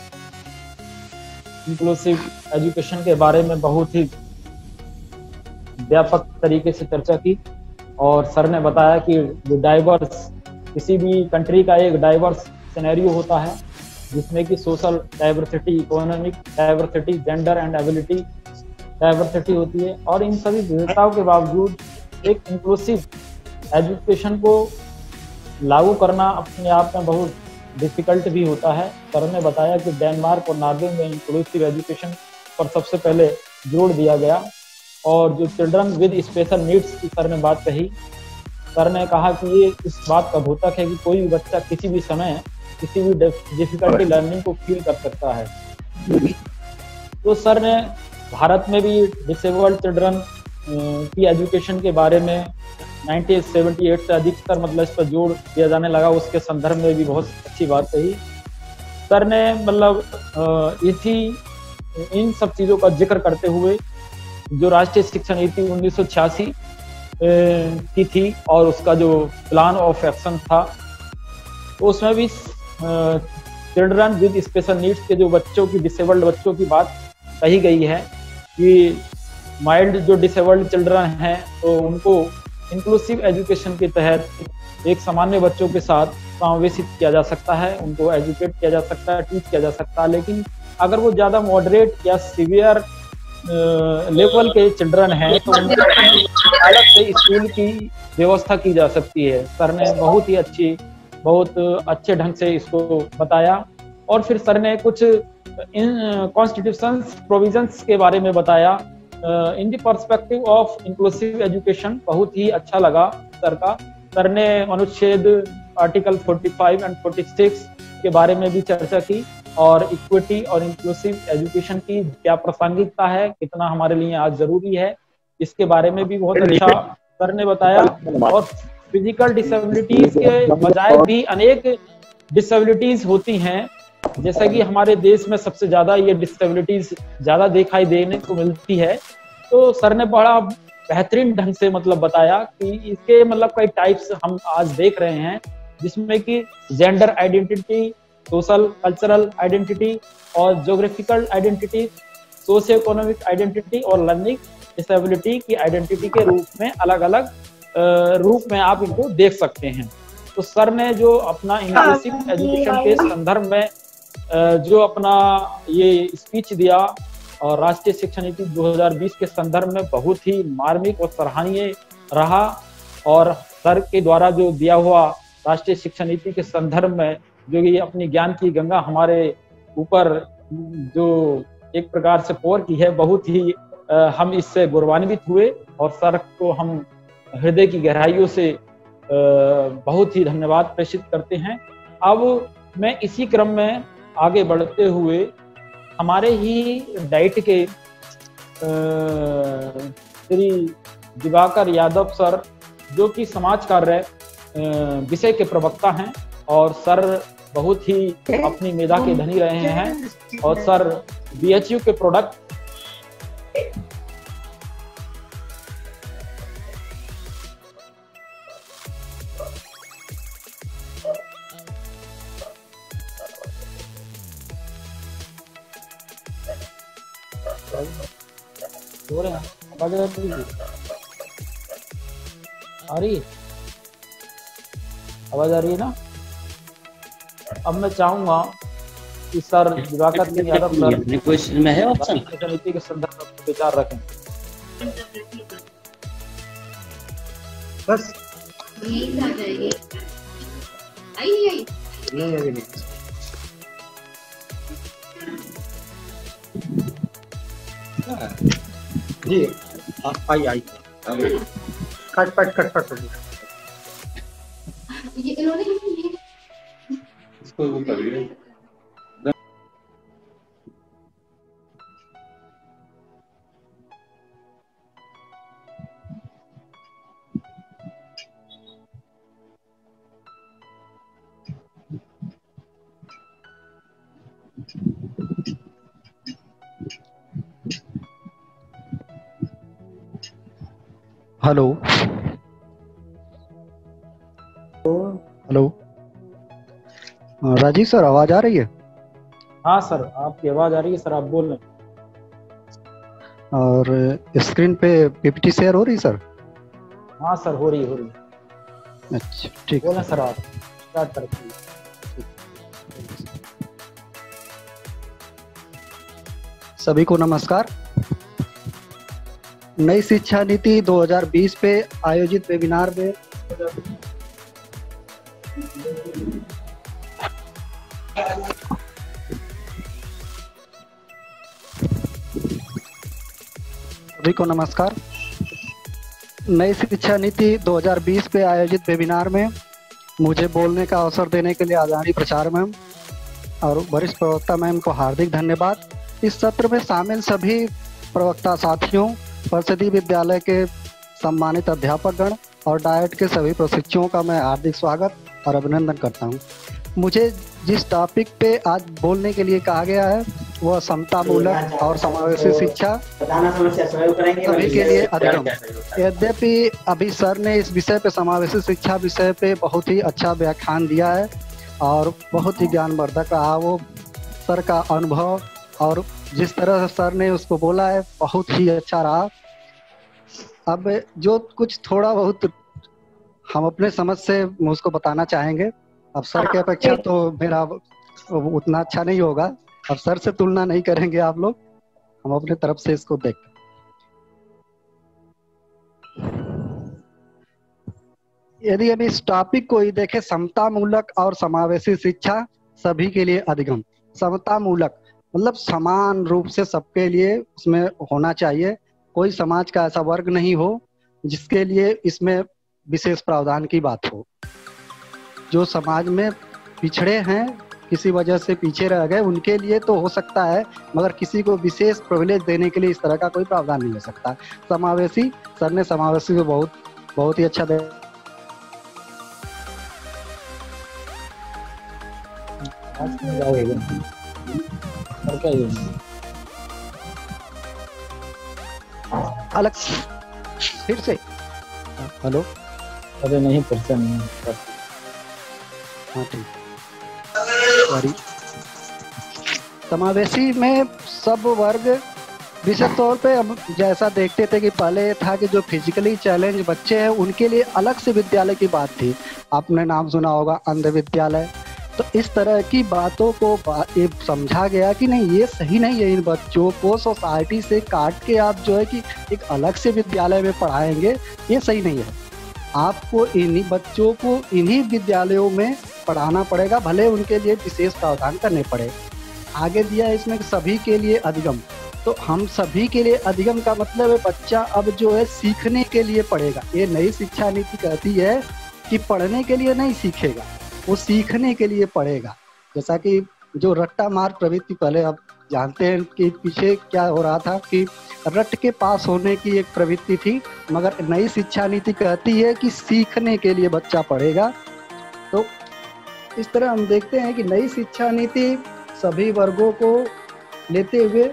इंक्लूसिव एजुकेशन के बारे में बहुत ही व्यापक तरीके से चर्चा की और सर ने बताया कि जो डाइवर्स, किसी भी कंट्री का एक डाइवर्स सिनेरियो होता है जिसमें कि social diversity, economic diversity, gender and ability diversity होती है, और इन सभी विविधताओं के बावजूद एक इंक्लूसिव एजुकेशन को लागू करना अपने आप में बहुत डिफिकल्ट भी होता है। सर ने बताया कि डेनमार्क और नॉर्वे में इंक्लूसिव एजुकेशन पर सबसे पहले जोर दिया गया, और जो चिल्ड्रन विद स्पेशल नीड्स की सर ने बात कही। सर ने कहा कि ये इस बात का द्योतक है कि कोई भी बच्चा किसी भी समय किसी भी डिफिकल्टी लर्निंग को फील कर सकता है। तो सर ने भारत में भी डिसेबल्ड चिल्ड्रन की एजुकेशन के बारे में 1978 से अधिकतर मतलब इस पर जोर दिया जाने लगा, उसके संदर्भ में भी बहुत अच्छी बात कही। सर ने मतलब इन सब चीज़ों का जिक्र करते हुए जो राष्ट्रीय शिक्षा नीति 1986 की थी और उसका जो प्लान ऑफ एक्शन था, तो उसमें भी चिल्ड्रन विद स्पेशल नीड्स के जो बच्चों की, डिसेबल्ड बच्चों की बात कही गई है कि माइल्ड जो डिसेबल्ड चिल्ड्रन हैं तो उनको इंक्लूसिव एजुकेशन के तहत एक सामान्य बच्चों के साथ समावेशित किया जा सकता है, उनको एजुकेट किया जा सकता है, टीच किया जा सकता है। लेकिन अगर वो ज़्यादा मॉडरेट या सीवियर लेवल के चिल्ड्रन हैं तो उनको अलग से स्कूल की व्यवस्था की जा सकती है। सर ने बहुत अच्छे ढंग से इसको बताया। और फिर सर ने कुछ कॉन्स्टिट्यूशन प्रोविजंस के बारे में बताया in the perspective of inclusive education. बहुत ही अच्छा लगा सर का। सर ने अनुच्छेद आर्टिकल 45 एंड 46 के बारे में भी चर्चा की और इक्विटी और इंक्लूसिव एजुकेशन की क्या प्रासंगिकता है, कितना हमारे लिए आज जरूरी है, इसके बारे में भी बहुत अच्छा सर ने बताया। और फिजिकल डिसेबिलिटीज के बजाय भी अनेक डिसेबिलिटीज होती हैं, जैसा कि हमारे देश में सबसे ज्यादा ये डिसेबिलिटीज ज्यादा दिखाई देने को मिलती है। तो सर ने बड़ा बेहतरीन ढंग से मतलब बताया कि इसके मतलब कई टाइप्स हम आज देख रहे हैं, जिसमें कि gender identity, social cultural identity और geographical identity, socio economic identity और लर्निंग डिसेबिलिटी की आइडेंटिटी के रूप में अलग अलग रूप में आप इनको देख सकते हैं। तो सर ने जो अपना इंक्लूसिव एजुकेशन के संदर्भ में जो अपना ये स्पीच दिया और राष्ट्रीय शिक्षा नीति 2020 के संदर्भ में बहुत ही मार्मिक और सराहनीय रहा। और सर के द्वारा जो दिया हुआ राष्ट्रीय शिक्षा नीति के संदर्भ में जो ये अपनी ज्ञान की गंगा हमारे ऊपर जो एक प्रकार से पोर की है, बहुत ही हम इससे गौरवान्वित हुए और सर को हम हृदय की गहराइयों से बहुत ही धन्यवाद प्रेषित करते हैं। अब मैं इसी क्रम में आगे बढ़ते हुए हमारे ही डाइट के श्री दिवाकर यादव सर, जो कि समाज कार्य विषय के प्रवक्ता हैं, और सर बहुत ही अपनी मेधा के धनी रहे हैं, और सर BHU के प्रोडक्ट हो रहे हैं। आवाज आ रही है? आवाज आ रही है ना? अब मैं चाहूंगा कि sir Diwakar Singh Yadav sir question में है ऑप्शन नीति के संदर्भ में विचार रखें। बस नींद आ जाएगी। आई जी आई खटपट ये इन्होंने इसको वो कर रही है। हेलो हेलो राजीव सर, आवाज आ रही है? हाँ सर, आपकी आवाज आ रही है सर, आप बोल रहे हैं। और स्क्रीन पे PPT शेयर हो रही सर? हाँ सर, हो रही है। अच्छा ठीक बोलें है सर, आप स्टार्ट करते हैं। सभी को नमस्कार। नई शिक्षा नीति 2020 पे आयोजित वेबिनार में सभी को नमस्कार। नई शिक्षा नीति 2020 पे आयोजित वेबिनार में मुझे बोलने का अवसर देने के लिए आदरणीय प्रचार मैम और वरिष्ठ प्रवक्ता मैम को हार्दिक धन्यवाद। इस सत्र में शामिल सभी प्रवक्ता साथियों, परिषदीय विद्यालय के सम्मानित अध्यापकगण और डाइट के सभी प्रशिक्षुओं का मैं हार्दिक स्वागत और अभिनंदन करता हूं। मुझे जिस टॉपिक पे आज बोलने के लिए कहा गया है वह समतामूलक और समावेशी शिक्षा सभी के लिए अधिगम। यद्यपि अभी सर ने इस विषय पे, समावेशी शिक्षा विषय पे बहुत ही अच्छा व्याख्यान दिया है और बहुत ही ज्ञानवर्धक रहा वो सर का अनुभव, और जिस तरह से सर ने उसको बोला है बहुत ही अच्छा रहा। अब जो कुछ थोड़ा बहुत हम अपने समझ से उसको बताना चाहेंगे। अब सर की अपेक्षा तो मेरा उतना अच्छा नहीं होगा, अब सर से तुलना नहीं करेंगे आप लोग, हम अपने तरफ से इसको देखते। यदि हम इस टॉपिक को ही देखें, समतामूलक और समावेशी शिक्षा सभी के लिए अधिगम। समतामूलक मतलब समान रूप से सबके लिए उसमें होना चाहिए, कोई समाज का ऐसा वर्ग नहीं हो जिसके लिए इसमें विशेष प्रावधान की बात हो। जो समाज में पिछड़े हैं, किसी वजह से पीछे रह गए, उनके लिए तो हो सकता है, मगर किसी को विशेष प्रिविलेज देने के लिए इस तरह का कोई प्रावधान नहीं हो सकता। समावेशी, सर ने समावेशी को बहुत ही अच्छा अलग फिर से हेलो, अरे नहीं फिर नहीं। हाँ ठीक। सॉरी। समावेशी में सब वर्ग विशेष तौर पे हम जैसा देखते थे कि पहले ये था कि जो फिजिकली चैलेंज बच्चे हैं उनके लिए अलग से विद्यालय की बात थी। आपने नाम सुना होगा अंध विद्यालय। तो इस तरह की बातों को ये समझा गया कि नहीं, ये सही नहीं है। इन बच्चों को सोसाइटी से काट के आप जो है कि एक अलग से विद्यालय में पढ़ाएंगे, ये सही नहीं है। आपको इन्हीं बच्चों को इन्हीं विद्यालयों में पढ़ाना पड़ेगा, भले उनके लिए विशेष प्रावधान करने पड़े। आगे दिया है इसमें सभी के लिए अधिगम। तो हम सभी के लिए अधिगम का मतलब है बच्चा अब जो है सीखने के लिए पढ़ेगा। ये नई शिक्षा नीति कहती है कि पढ़ने के लिए नहीं सीखेगा, वो सीखने के लिए पढ़ेगा। जैसा कि जो रट्टा मार प्रवृत्ति, पहले आप जानते हैं कि पीछे क्या हो रहा था कि रट के पास होने की एक प्रवृत्ति थी, मगर नई शिक्षा नीति कहती है कि सीखने के लिए बच्चा पढ़ेगा। तो इस तरह हम देखते हैं कि नई शिक्षा नीति सभी वर्गों को लेते हुए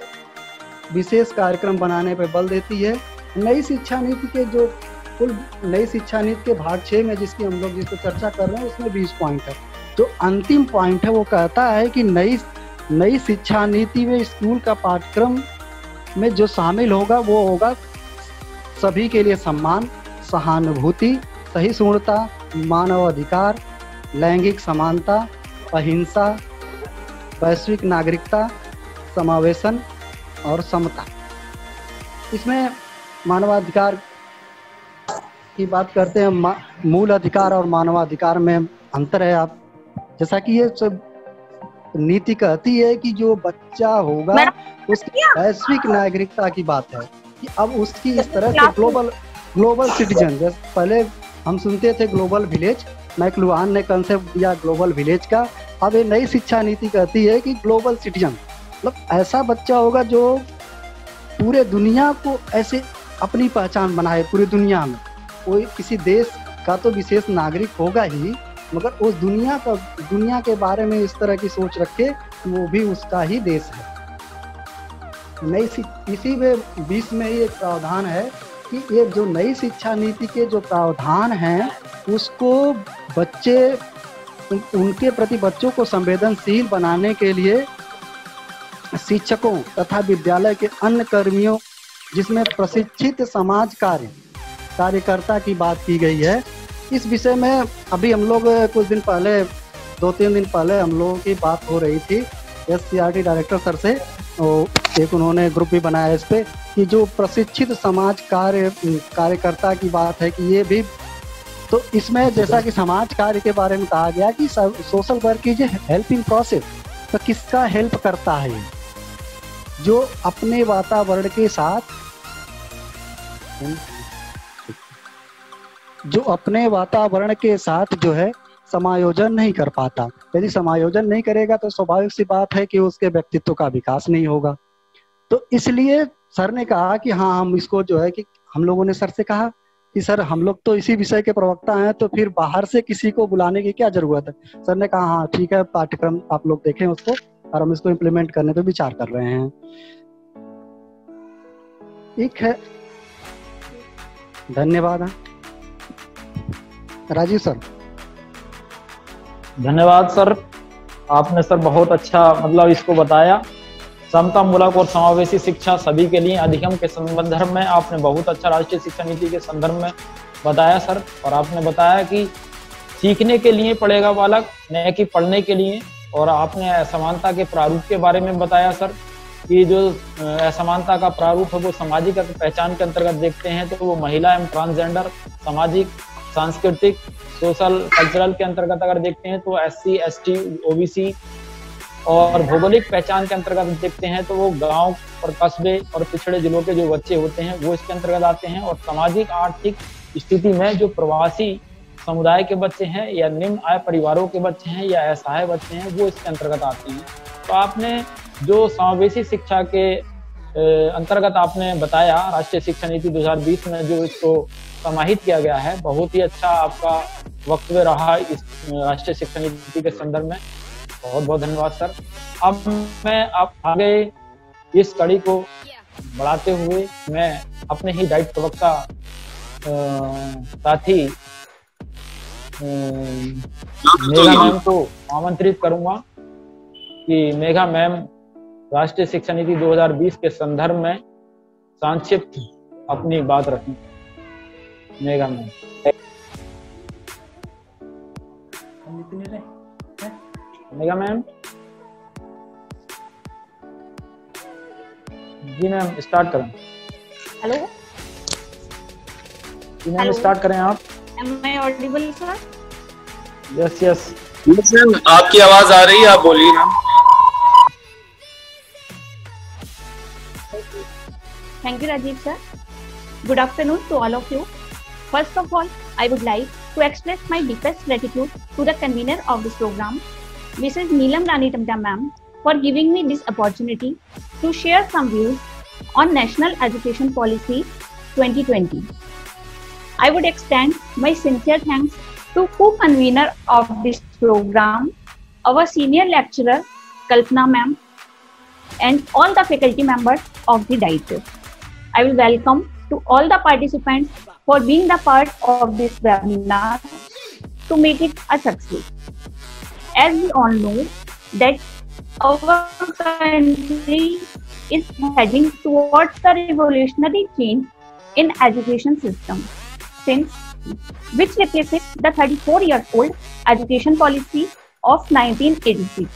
विशेष कार्यक्रम बनाने पर बल देती है। नई शिक्षा नीति के जो कुल नई शिक्षा नीति के भाग 6 में जिसकी हम लोग जिस पर चर्चा कर रहे हैं उसमें 20 पॉइंट है। जो अंतिम पॉइंट है वो कहता है कि नई शिक्षा नीति में स्कूल का पाठ्यक्रम में जो शामिल होगा वो होगा सभी के लिए सम्मान, सहानुभूति, सहिष्णुता, मानवाधिकार, लैंगिक समानता, अहिंसा, वैश्विक नागरिकता, समावेशन और समता। इसमें मानवाधिकार की बात करते हैं, मूल अधिकार और मानवाधिकार में अंतर है। आप जैसा कि ये सब नीति कहती है कि जो बच्चा होगा उसकी वैश्विक नागरिकता की बात है कि अब उसकी इस तरह से ग्लोबल सिटीजन, जैसे पहले हम सुनते थे ग्लोबल विलेज, मैक्लुहान ने कंसेप्ट दिया ग्लोबल विलेज का। अब ये नई शिक्षा नीति कहती है कि ग्लोबल सिटीजन, मतलब ऐसा बच्चा होगा जो पूरे दुनिया को ऐसे अपनी पहचान बनाए, पूरी दुनिया में। कोई किसी देश का तो विशेष नागरिक होगा ही, मगर उस दुनिया के बारे में इस तरह की सोच रखे कि वो भी उसका ही देश है। इसी में 20 में ही एक प्रावधान है कि ये जो नई शिक्षा नीति के जो प्रावधान हैं उसको उनके प्रति बच्चों को संवेदनशील बनाने के लिए शिक्षकों तथा विद्यालय के अन्य कर्मियों, जिसमें प्रशिक्षित समाज कार्यकर्ता की बात की गई है। इस विषय में अभी हम लोग कुछ दिन पहले, 2-3 दिन पहले हम लोगों की बात हो रही थी SCRT डायरेक्टर सर से, एक उन्होंने ग्रुप भी बनाया इस पे कि जो प्रशिक्षित समाज कार्यकर्ता की बात है कि ये भी, तो इसमें जैसा कि समाज कार्य के बारे में कहा गया कि social work is helping process. तो किसका हेल्प करता है ये? जो अपने वातावरण के साथ जो है समायोजन नहीं कर पाता। यदि समायोजन नहीं करेगा तो स्वाभाविक सी बात है कि उसके व्यक्तित्व का विकास नहीं होगा। तो इसलिए सर ने कहा कि हाँ, हम इसको जो है कि हम लोगों ने सर से कहा कि सर हम लोग तो इसी विषय के प्रवक्ता हैं, तो फिर बाहर से किसी को बुलाने की क्या जरूरत है। सर ने कहा हाँ ठीक है, पाठ्यक्रम आप लोग देखें उसको, और हम इसको इम्प्लीमेंट करने पे विचार कर रहे हैं। ठीक है, धन्यवाद। राजीव सर। धन्यवाद सर, आपने सर बहुत अच्छा मतलब इसको बताया। समतामूलक और समावेशी शिक्षा सभी के लिए अधिगम के संदर्भ में आपने बहुत अच्छा राष्ट्रीय शिक्षा नीति के संदर्भ में बताया सर। और आपने बताया कि सीखने के लिए पढ़ेगा बालक, न कि पढ़ने के लिए। और आपने असमानता के प्रारूप के बारे में बताया सर कि जो असमानता का प्रारूप है वो सामाजिक पहचान के अंतर्गत देखते हैं तो वो महिला एवं ट्रांसजेंडर, सामाजिक, सांस्कृतिक, सोशल, कल्चरल के अंतर्गत अगर देखते हैं तो SC, ST, OBC, और भौगोलिक पहचान के अंतर्गत देखते हैं तो वो गांव और कस्बे और पिछड़े जिलों के जो बच्चे होते हैं वो इसके अंतर्गत आते हैं। और सामाजिक आर्थिक स्थिति में जो प्रवासी समुदाय के बच्चे हैं या निम्न आय परिवारों के बच्चे हैं या असहाय बच्चे हैं वो इसके अंतर्गत आते हैं। तो आपने जो समावेशी शिक्षा के अंतर्गत आपने बताया राष्ट्रीय शिक्षा नीति 2020 में जो इसको समाहित किया गया है, बहुत ही अच्छा आपका वक्तव्य रहा इस राष्ट्रीय शिक्षा नीति के संदर्भ में। बहुत बहुत धन्यवाद सर। अब मैं आप आगे इस कड़ी को बढ़ाते हुए मैं अपने ही डाइट प्रवक्ता साथी मेघा मैम को आमंत्रित करूंगा कि मेघा मैम राष्ट्रीय शिक्षा नीति 2020 के संदर्भ में संक्षिप्त अपनी बात रखें। मेघा मैम। मेघा मैम। जी मैम स्टार्ट करें। हेलो जी मैम स्टार्ट करें आप। Am I audible sir? Yes yes ma'am आपकी आवाज आ रही है, आप बोलिए ma'am. Thank you Rajiv sir. Good afternoon to all of you. First of all, I would like to express my deepest gratitude to the convener of this program, Mrs. Neelam Rani Tamta ma'am, for giving me this opportunity to share some views on National Education Policy 2020. I would extend my sincere thanks to co-convener of this program, our senior lecturer Kalpana ma'am, and all the faculty members of the DIET. I will welcome to all the participants for being the part of this webinar to make it a success. As we all know that our country is heading towards the revolutionary change in education system, since which replaces the 34-year-old education policy of 1986.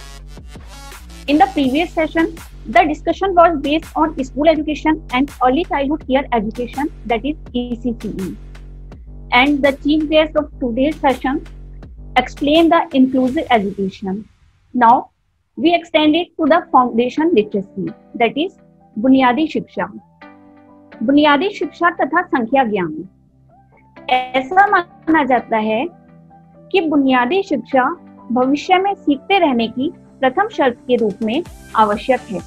In the previous session, the discussion was based on school education and early childhood care education, that is ECCE. And the chief guest of today's session explained the inclusive education. Now, we extend it to the foundation literacy, that is बुनियादी शिक्षा. बुनियादी शिक्षा तथा संख्या ज्ञान. ऐसा माना जाता है कि बुनियादी शिक्षा भविष्य में सीखते रहने की प्रथम शर्त के रूप में आवश्यक है.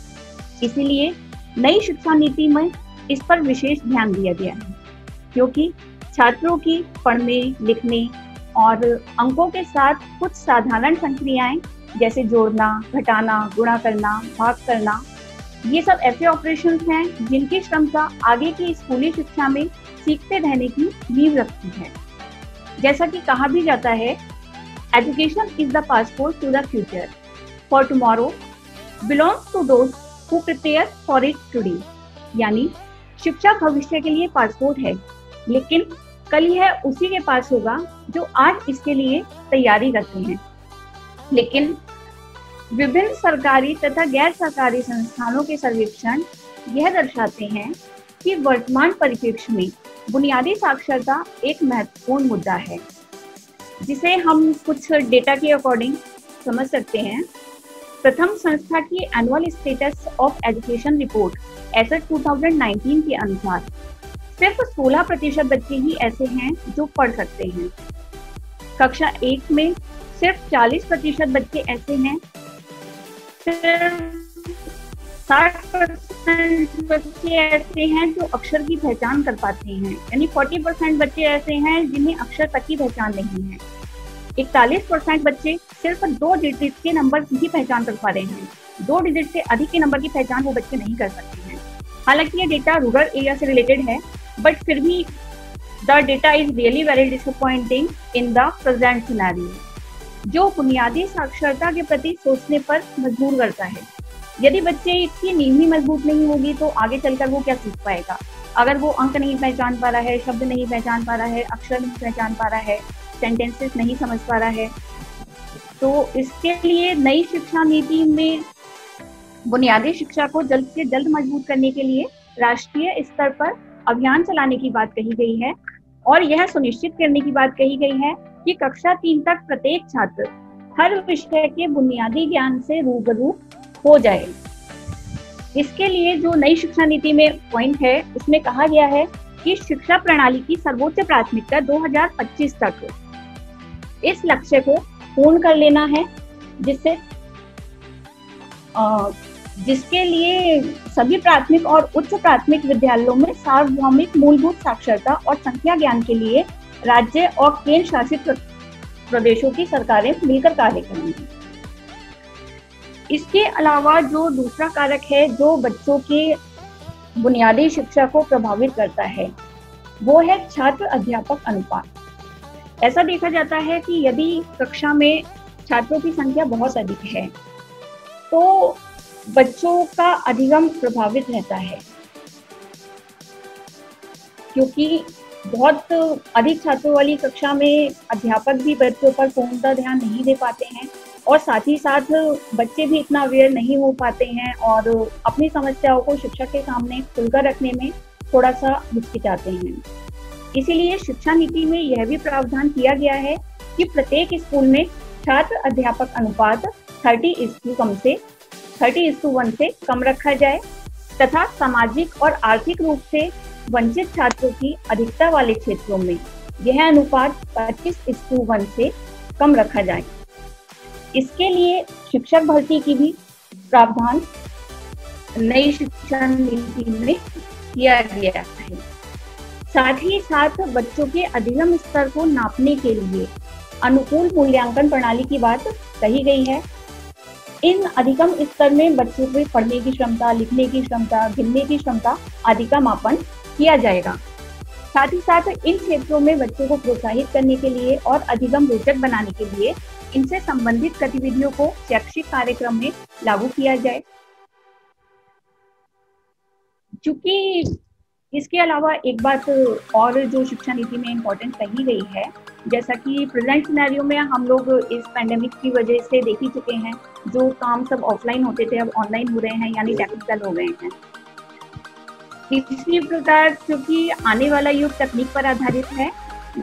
इसीलिए नई शिक्षा नीति में इस पर विशेष ध्यान दिया गया है, क्योंकि छात्रों की पढ़ने, लिखने और अंकों के साथ कुछ साधारण संक्रियाएं जैसे जोड़ना, घटाना, गुणा करना, भाग करना, ये सब ऐसे ऑपरेशंस हैं जिनकी क्षमता आगे की स्कूली शिक्षा में सीखते रहने की नींव रखती है. जैसा कि कहा भी जाता है, education is the passport to the future, for tomorrow belongs to those who prepare for it today. यानी शिक्षा भविष्य के लिए पासपोर्ट है, लेकिन कल यह उसी के पास होगा जो आज इसके लिए तैयारी करते हैं. लेकिन विभिन्न सरकारी तथा गैर सरकारी संस्थानों के सर्वेक्षण यह दर्शाते हैं कि वर्तमान परिप्रेक्ष्य में बुनियादी साक्षरता एक महत्वपूर्ण मुद्दा है, जिसे हम कुछ डेटा के अकॉर्डिंग समझ सकते हैं. प्रथम संस्था की annual status of education report एसएट 2019 के अनुसार सिर्फ 16% बच्चे ही ऐसे हैं जो पढ़ सकते हैं. कक्षा 1 में सिर्फ 40% बच्चे ऐसे हैं, सिर्फ 60% बच्चे ऐसे हैं जो अक्षर की पहचान कर पाते हैं, यानी 40% बच्चे ऐसे हैं जिन्हें अक्षर तक की पहचान नहीं है. 41% बच्चे सिर्फ 2 डिजिट के नंबर की पहचान कर पा रहे हैं. 2 डिजिट से अधिक के नंबर की पहचान वो बच्चे नहीं कर सकते हैं. हालांकि ये डेटा रूरल एरिया से रिलेटेड है, बट फिर भी the data is really very disappointing in the present scenario, जो बुनियादी साक्षरता के प्रति सोचने पर मजबूर करता है. यदि बच्चे की नींव ही मजबूत नहीं होगी तो आगे चलकर वो क्या सीख पाएगा? अगर वो अंक नहीं पहचान पा रहा है, शब्द नहीं पहचान पा रहा है, अक्षर नहीं पहचान पा रहा है, सेंटेंसेस नहीं समझ पा रहा है, तो इसके लिए नई शिक्षा नीति में बुनियादी शिक्षा को जल्द से जल्द मजबूत करने के लिए राष्ट्रीय स्तर पर अभियान चलाने की बात कही गई है, और यह सुनिश्चित करने की बात कही गई है कि कक्षा 3 तक प्रत्येक छात्र हर विषय के बुनियादी ज्ञान से रूबरू हो जाए. इसके लिए जो नई शिक्षा नीति में पॉइंट है, उसमें कहा गया है कि शिक्षा प्रणाली की सर्वोच्च प्राथमिकता 2025 तक इस लक्ष्य को पूर्ण कर लेना है, जिसके लिए सभी प्राथमिक और उच्च प्राथमिक विद्यालयों में सार्वभौमिक मूलभूत साक्षरता और संख्या ज्ञान के लिए राज्य और केंद्र शासित प्रदेशों की सरकारें मिलकर कार्य करेंगी. इसके अलावा जो दूसरा कारक है जो बच्चों के बुनियादी शिक्षा को प्रभावित करता है, वो है छात्र अध्यापक अनुपात. ऐसा देखा जाता है कि यदि कक्षा में छात्रों की संख्या बहुत अधिक है तो बच्चों का अधिगम प्रभावित रहता है, क्योंकि बहुत अधिक छात्रों वाली कक्षा में अध्यापक भी बच्चों पर पूर्णतः ध्यान नहीं दे पाते हैं, और साथ ही साथ बच्चे भी इतना अवेयर नहीं हो पाते हैं और अपनी समस्याओं को शिक्षक के सामने खुलकर रखने में थोड़ा सा हिचकिचाते हैं. इसीलिए शिक्षा नीति में यह भी प्रावधान किया गया है कि प्रत्येक स्कूल में छात्र अध्यापक अनुपात 30:1 से कम रखा जाए, तथा सामाजिक और आर्थिक रूप से वंचित छात्रों की अधिकता वाले क्षेत्रों में यह अनुपात 25:1 से कम रखा जाए। इसके लिए शिक्षक भर्ती की भी प्रावधान नई शिक्षा नीति में किया गया है। साथ ही साथ बच्चों के अधिगम स्तर को नापने के लिए अनुकूल मूल्यांकन प्रणाली की बात कही गई है। इन अधिगम स्तर में बच्चों की पढ़ने की क्षमता, लिखने की क्षमता, गिनने की क्षमता आदि का मापन किया जाएगा। साथ ही साथ इन क्षेत्रों में बच्चों को प्रोत्साहित करने के लिए और अधिगम रोचक बनाने के लिए इनसे संबंधित गतिविधियों को शैक्षिक कार्यक्रम में लागू किया जाए। चूंकि इसके अलावा एक बात और जो शिक्षा नीति में इम्पोर्टेंट कही गई है, जैसा कि प्रेजेंट सिनेरियो में हम लोग इस पैंडेमिक की वजह से देख ही चुके हैं, जो काम सब ऑफलाइन होते थे अब ऑनलाइन हो रहे हैं, यानी टेक्निकल हो गए हैं। इसी प्रकार क्योंकि आने वाला युग तकनीक पर आधारित है,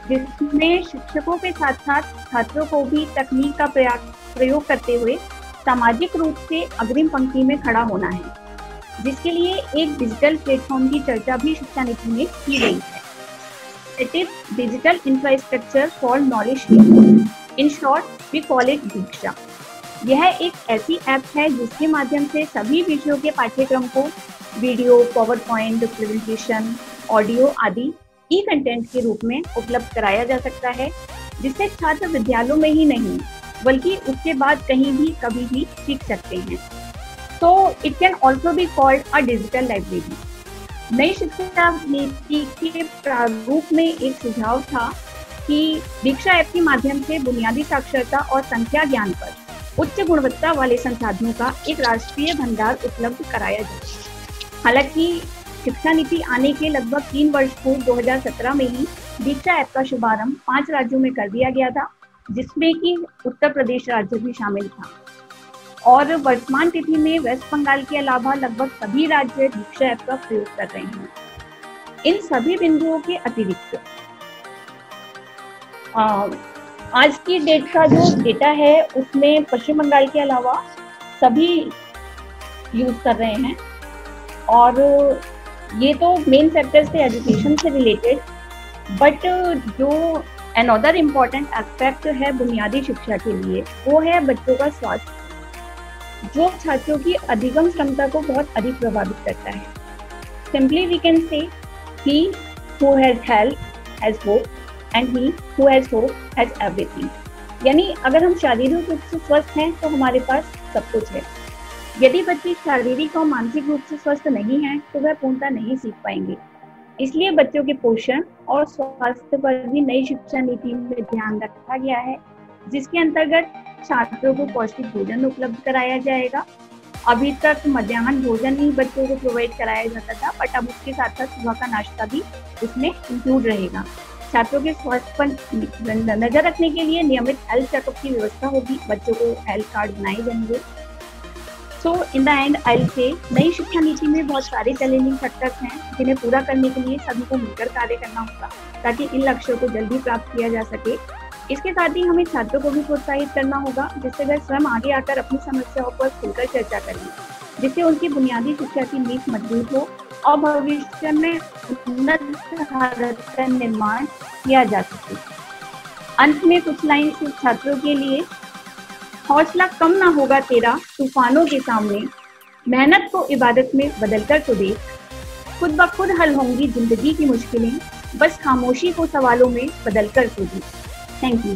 जिसमें शिक्षकों के साथ साथ छात्रों को भी तकनीक का प्रयोग करते हुए सामाजिक रूप से अग्रिम पंक्ति में खड़ा होना है, जिसके लिए एक डिजिटल प्लेटफॉर्म की चर्चा भी शिक्षा नीति में की गई है। It is digital infrastructure for knowledge sharing, in short we call it Diksha. यह एक ऐसी ऐप है जिसके माध्यम से सभी विषयों के पाठ्यक्रम को video, power point, presentation, audio आदि ई कंटेंट के रूप में उपलब्ध कराया जा सकता है, जिससे छात्र विद्यालयों में ही नहीं बल्कि उसके बाद कहीं भी कभी भी सीख सकते हैं। So it can also be called a digital library. नई शिक्षा नीति के प्रारूप में एक सुझाव था कि दीक्षा ऐप के माध्यम से बुनियादी साक्षरता और संख्या ज्ञान पर उच्च गुणवत्ता वाले संसाधनों का एक राष्ट्रीय भंडार उपलब्ध कराया जाए। हालांकि शिक्षा नीति आने के लगभग 3 वर्ष पूर्व 2017 में ही दीक्षा ऐप का शुभारंभ 5 राज्यों में कर दिया गया था, जिसमें कि उत्तर प्रदेश राज्य भी शामिल था। और वर्तमान तिथि में वेस्ट बंगाल के अलावा लगभग सभी राज्य दीक्षा ऐप का प्रयोग कर रहे हैं। इन सभी बिंदुओं के अतिरिक्त आज की डेट का जो डेटा है उसमें पश्चिम बंगाल के अलावा सभी यूज कर रहे हैं, और ये तो मेन सेक्टर से एजुकेशन से रिलेटेड, बट जो अनदर इम्पोर्टेंट एस्पेक्ट है बुनियादी शिक्षा के लिए वो है बच्चों का स्वास्थ्य, जो छात्रों की अधिगम क्षमता को बहुत अधिक प्रभावित करता है। Simply we can say he who has health has hope and he who has hope has everything। यानी अगर हम शारीरिक रूप से स्वस्थ हैं तो हमारे पास सब कुछ है। यदि बच्चे शारीरिक और मानसिक रूप से स्वस्थ नहीं हैं तो वह पूर्णतः नहीं सीख पाएंगे। इसलिए बच्चों के पोषण और स्वास्थ्य पर भी नई शिक्षा नीति में ध्यान रखा गया है, जिसके अंतर्गत छात्रों को पौष्टिक भोजन उपलब्ध कराया जाएगा। अभी तक मध्याह्न भोजन ही बच्चों को प्रोवाइड कराया जाता था, बट अब उसके साथ साथ सुबह का नाश्ता भी उसमें इंक्लूड रहेगा। छात्रों के स्वास्थ्य पर नजर रखने के लिए नियमित हेल्थ चेकअप की व्यवस्था होगी, बच्चों को हेल्थ कार्ड बनाए जाएंगे। So in the end I will say नई शिक्षा नीति में बहुत सारे चैलेंजिंग फैक्टर्स हैं, जिन्हें पूरा करने के लिए सभी को मिलकर कार्य करना होगा ताकि इन लक्ष्यों को जल्दी प्राप्त किया जा सके। इसके साथ ही हमें छात्रों को भी प्रोत्साहित करना होगा, जिससे वह स्वयं आगे आकर अपनी समस्याओं पर खुलकर चर्चा करें, जिससे उनकी बुनियादी शिक्षा की नींव मजबूत हो और भविष्य में उन्नत भारत का निर्माण किया जा सके। अंत में कुछ लाइन छात्रों के लिए। हौसला कम ना होगा तेरा तूफानों के सामने, मेहनत को इबादत में बदलकर तो देख, खुद ब खुद हल होंगी जिंदगी की मुश्किलें, बस खामोशी को सवालों में बदलकर तो देख। Thank you.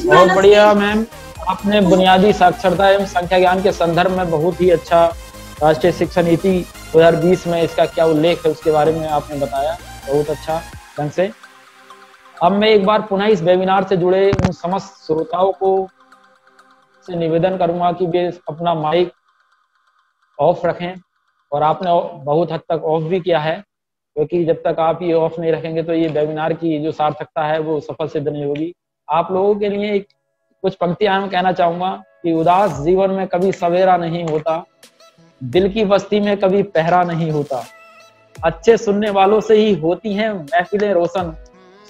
बहुत बढ़िया मैम, आपने बुनियादी साक्षरता एवं संख्या ज्ञान के संदर्भ में बहुत ही अच्छा राष्ट्रीय शिक्षा नीति 2020 में इसका क्या उल्लेख है उसके बारे में आपने बताया बहुत अच्छा ढंग से। अब मैं एक बार पुनः इस वेबिनार से जुड़े उन समस्त श्रोताओं को से निवेदन करूंगा कि वे अपना माइक ऑफ रखें, और आपने बहुत हद तक ऑफ भी किया है, क्योंकि जब तक आप ये ऑफ नहीं रखेंगे तो ये वेबिनार की जो सार्थकता है वो सफल सिद्ध नहीं होगी। आप लोगों के लिए कुछ पंक्तियां मैं कहना चाहूंगा कि उदास जीवन में कभी सवेरा नहीं होता, दिल की बस्ती में कभी पहरा नहीं होता, अच्छे सुनने वालों से ही होती हैं महफिलें रोशन,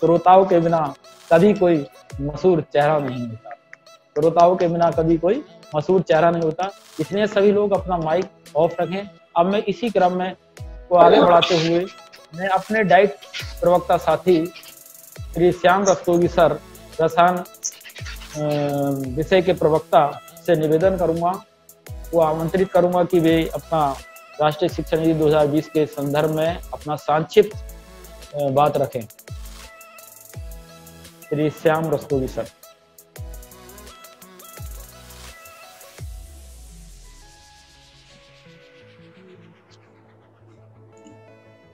श्रोताओं के बिना कभी कोई मशहूर चेहरा नहीं होता। श्रोताओं के बिना कभी कोई मशहूर चेहरा नहीं होता, इसलिए सभी लोग अपना माइक ऑफ रखें। अब मैं इसी क्रम में को आगे बढ़ाते हुए मैं अपने डाइट प्रवक्ता साथी श्री श्याम रस्तोगी सर, रसायन विषय के प्रवक्ता से निवेदन करूंगा, वो आमंत्रित करूंगा कि वे अपना राष्ट्रीय शिक्षा नीति 2020 के संदर्भ में अपना संक्षिप्त बात रखें। श्री श्याम रस्तोगी सर।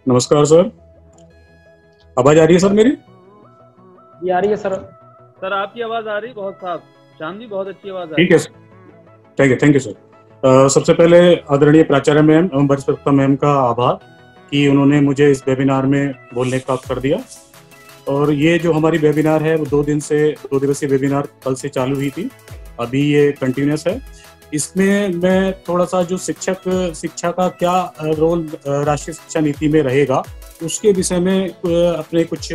नमस्कार सर, आवाज आ रही है सर मेरी? ये आ रही है सर। सर आपकी आवाज आ रही है बहुत साफ, चांदी बहुत अच्छी आवाज आ रही ठीक है सर, थैंक यू सर। सबसे पहले आदरणीय प्राचार्य मैम एवं वरिष्ठ प्रवक्ता मैम का आभार कि उन्होंने मुझे इस वेबिनार में बोलने का अवसर दिया। और ये जो हमारी वेबिनार है वो 2 दिवसीय वेबिनार कल से चालू हुई थी, अभी ये कंटिन्यूस है। इसमें मैं थोड़ा सा जो शिक्षा का क्या रोल राष्ट्रीय शिक्षा नीति में रहेगा उसके विषय में अपने कुछ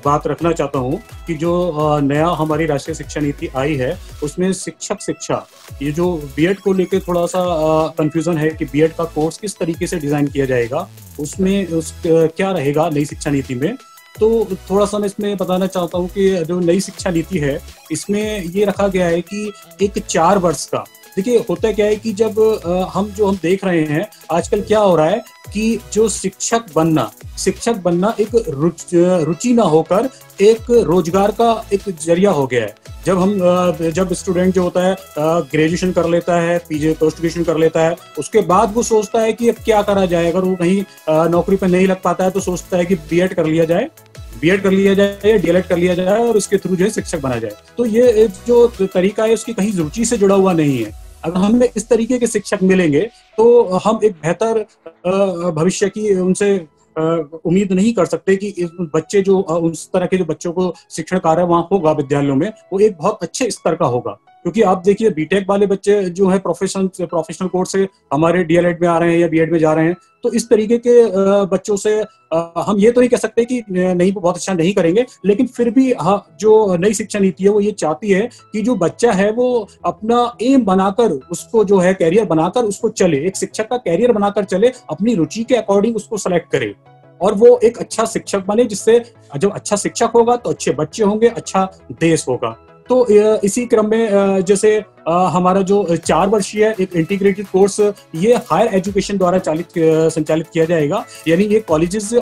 बात रखना चाहता हूँ कि जो नया हमारी राष्ट्रीय शिक्षा नीति आई है उसमें शिक्षा ये जो बीएड को लेकर थोड़ा सा कंफ्यूजन है कि बीएड का कोर्स किस तरीके से डिजाइन किया जाएगा, उसमें क्या रहेगा नई शिक्षा नीति में। तो थोड़ा सा मैं इसमें बताना चाहता हूँ कि जो नई शिक्षा नीति है इसमें ये रखा गया है कि एक 4 वर्ष का, देखिए होता क्या है कि जब हम देख रहे हैं आजकल क्या हो रहा है कि जो शिक्षक बनना एक रुचि ना होकर एक रोजगार का एक जरिया हो गया है। जब स्टूडेंट जो होता है ग्रेजुएशन कर लेता है, पीजी पोस्ट ग्रेजुएशन कर लेता है, उसके बाद वो सोचता है कि अब क्या करा जाए। अगर वो कहीं नौकरी पर नहीं लग पाता है तो सोचता है कि बीएड कर लिया जाए, डीएलएड कर लिया जाए और उसके थ्रू जो है शिक्षक बना जाए। तो ये जो तरीका है उसकी कहीं रुचि से जुड़ा हुआ नहीं है। अगर हमें इस तरीके के शिक्षक मिलेंगे तो हम एक बेहतर भविष्य की उनसे उम्मीद नहीं कर सकते कि बच्चे जो उस तरह के जो बच्चों को शिक्षण कार्य वहां होगा विद्यालयों में वो एक बहुत अच्छे स्तर का होगा। क्योंकि आप देखिए बीटेक वाले बच्चे जो है प्रोफेशनल कोर्स से हमारे डीएलएड में आ रहे हैं या बीएड में जा रहे हैं, तो इस तरीके के बच्चों से हम ये तो नहीं कह सकते कि नहीं बहुत अच्छा नहीं करेंगे, लेकिन फिर भी जो नई शिक्षा नीति है वो ये चाहती है कि जो बच्चा है वो अपना एम बनाकर उसको जो है कैरियर बनाकर उसको चले, एक शिक्षक का कैरियर बनाकर चले, अपनी रुचि के अकॉर्डिंग उसको सेलेक्ट करे और वो एक अच्छा शिक्षक बने, जिससे जब अच्छा शिक्षक होगा तो अच्छे बच्चे होंगे, अच्छा देश होगा। तो इसी क्रम में जैसे हमारा जो 4 वर्षीय एक इंटीग्रेटेड कोर्स ये हायर एजुकेशन द्वारा संचालित किया जाएगा, यानी ये कॉलेजेस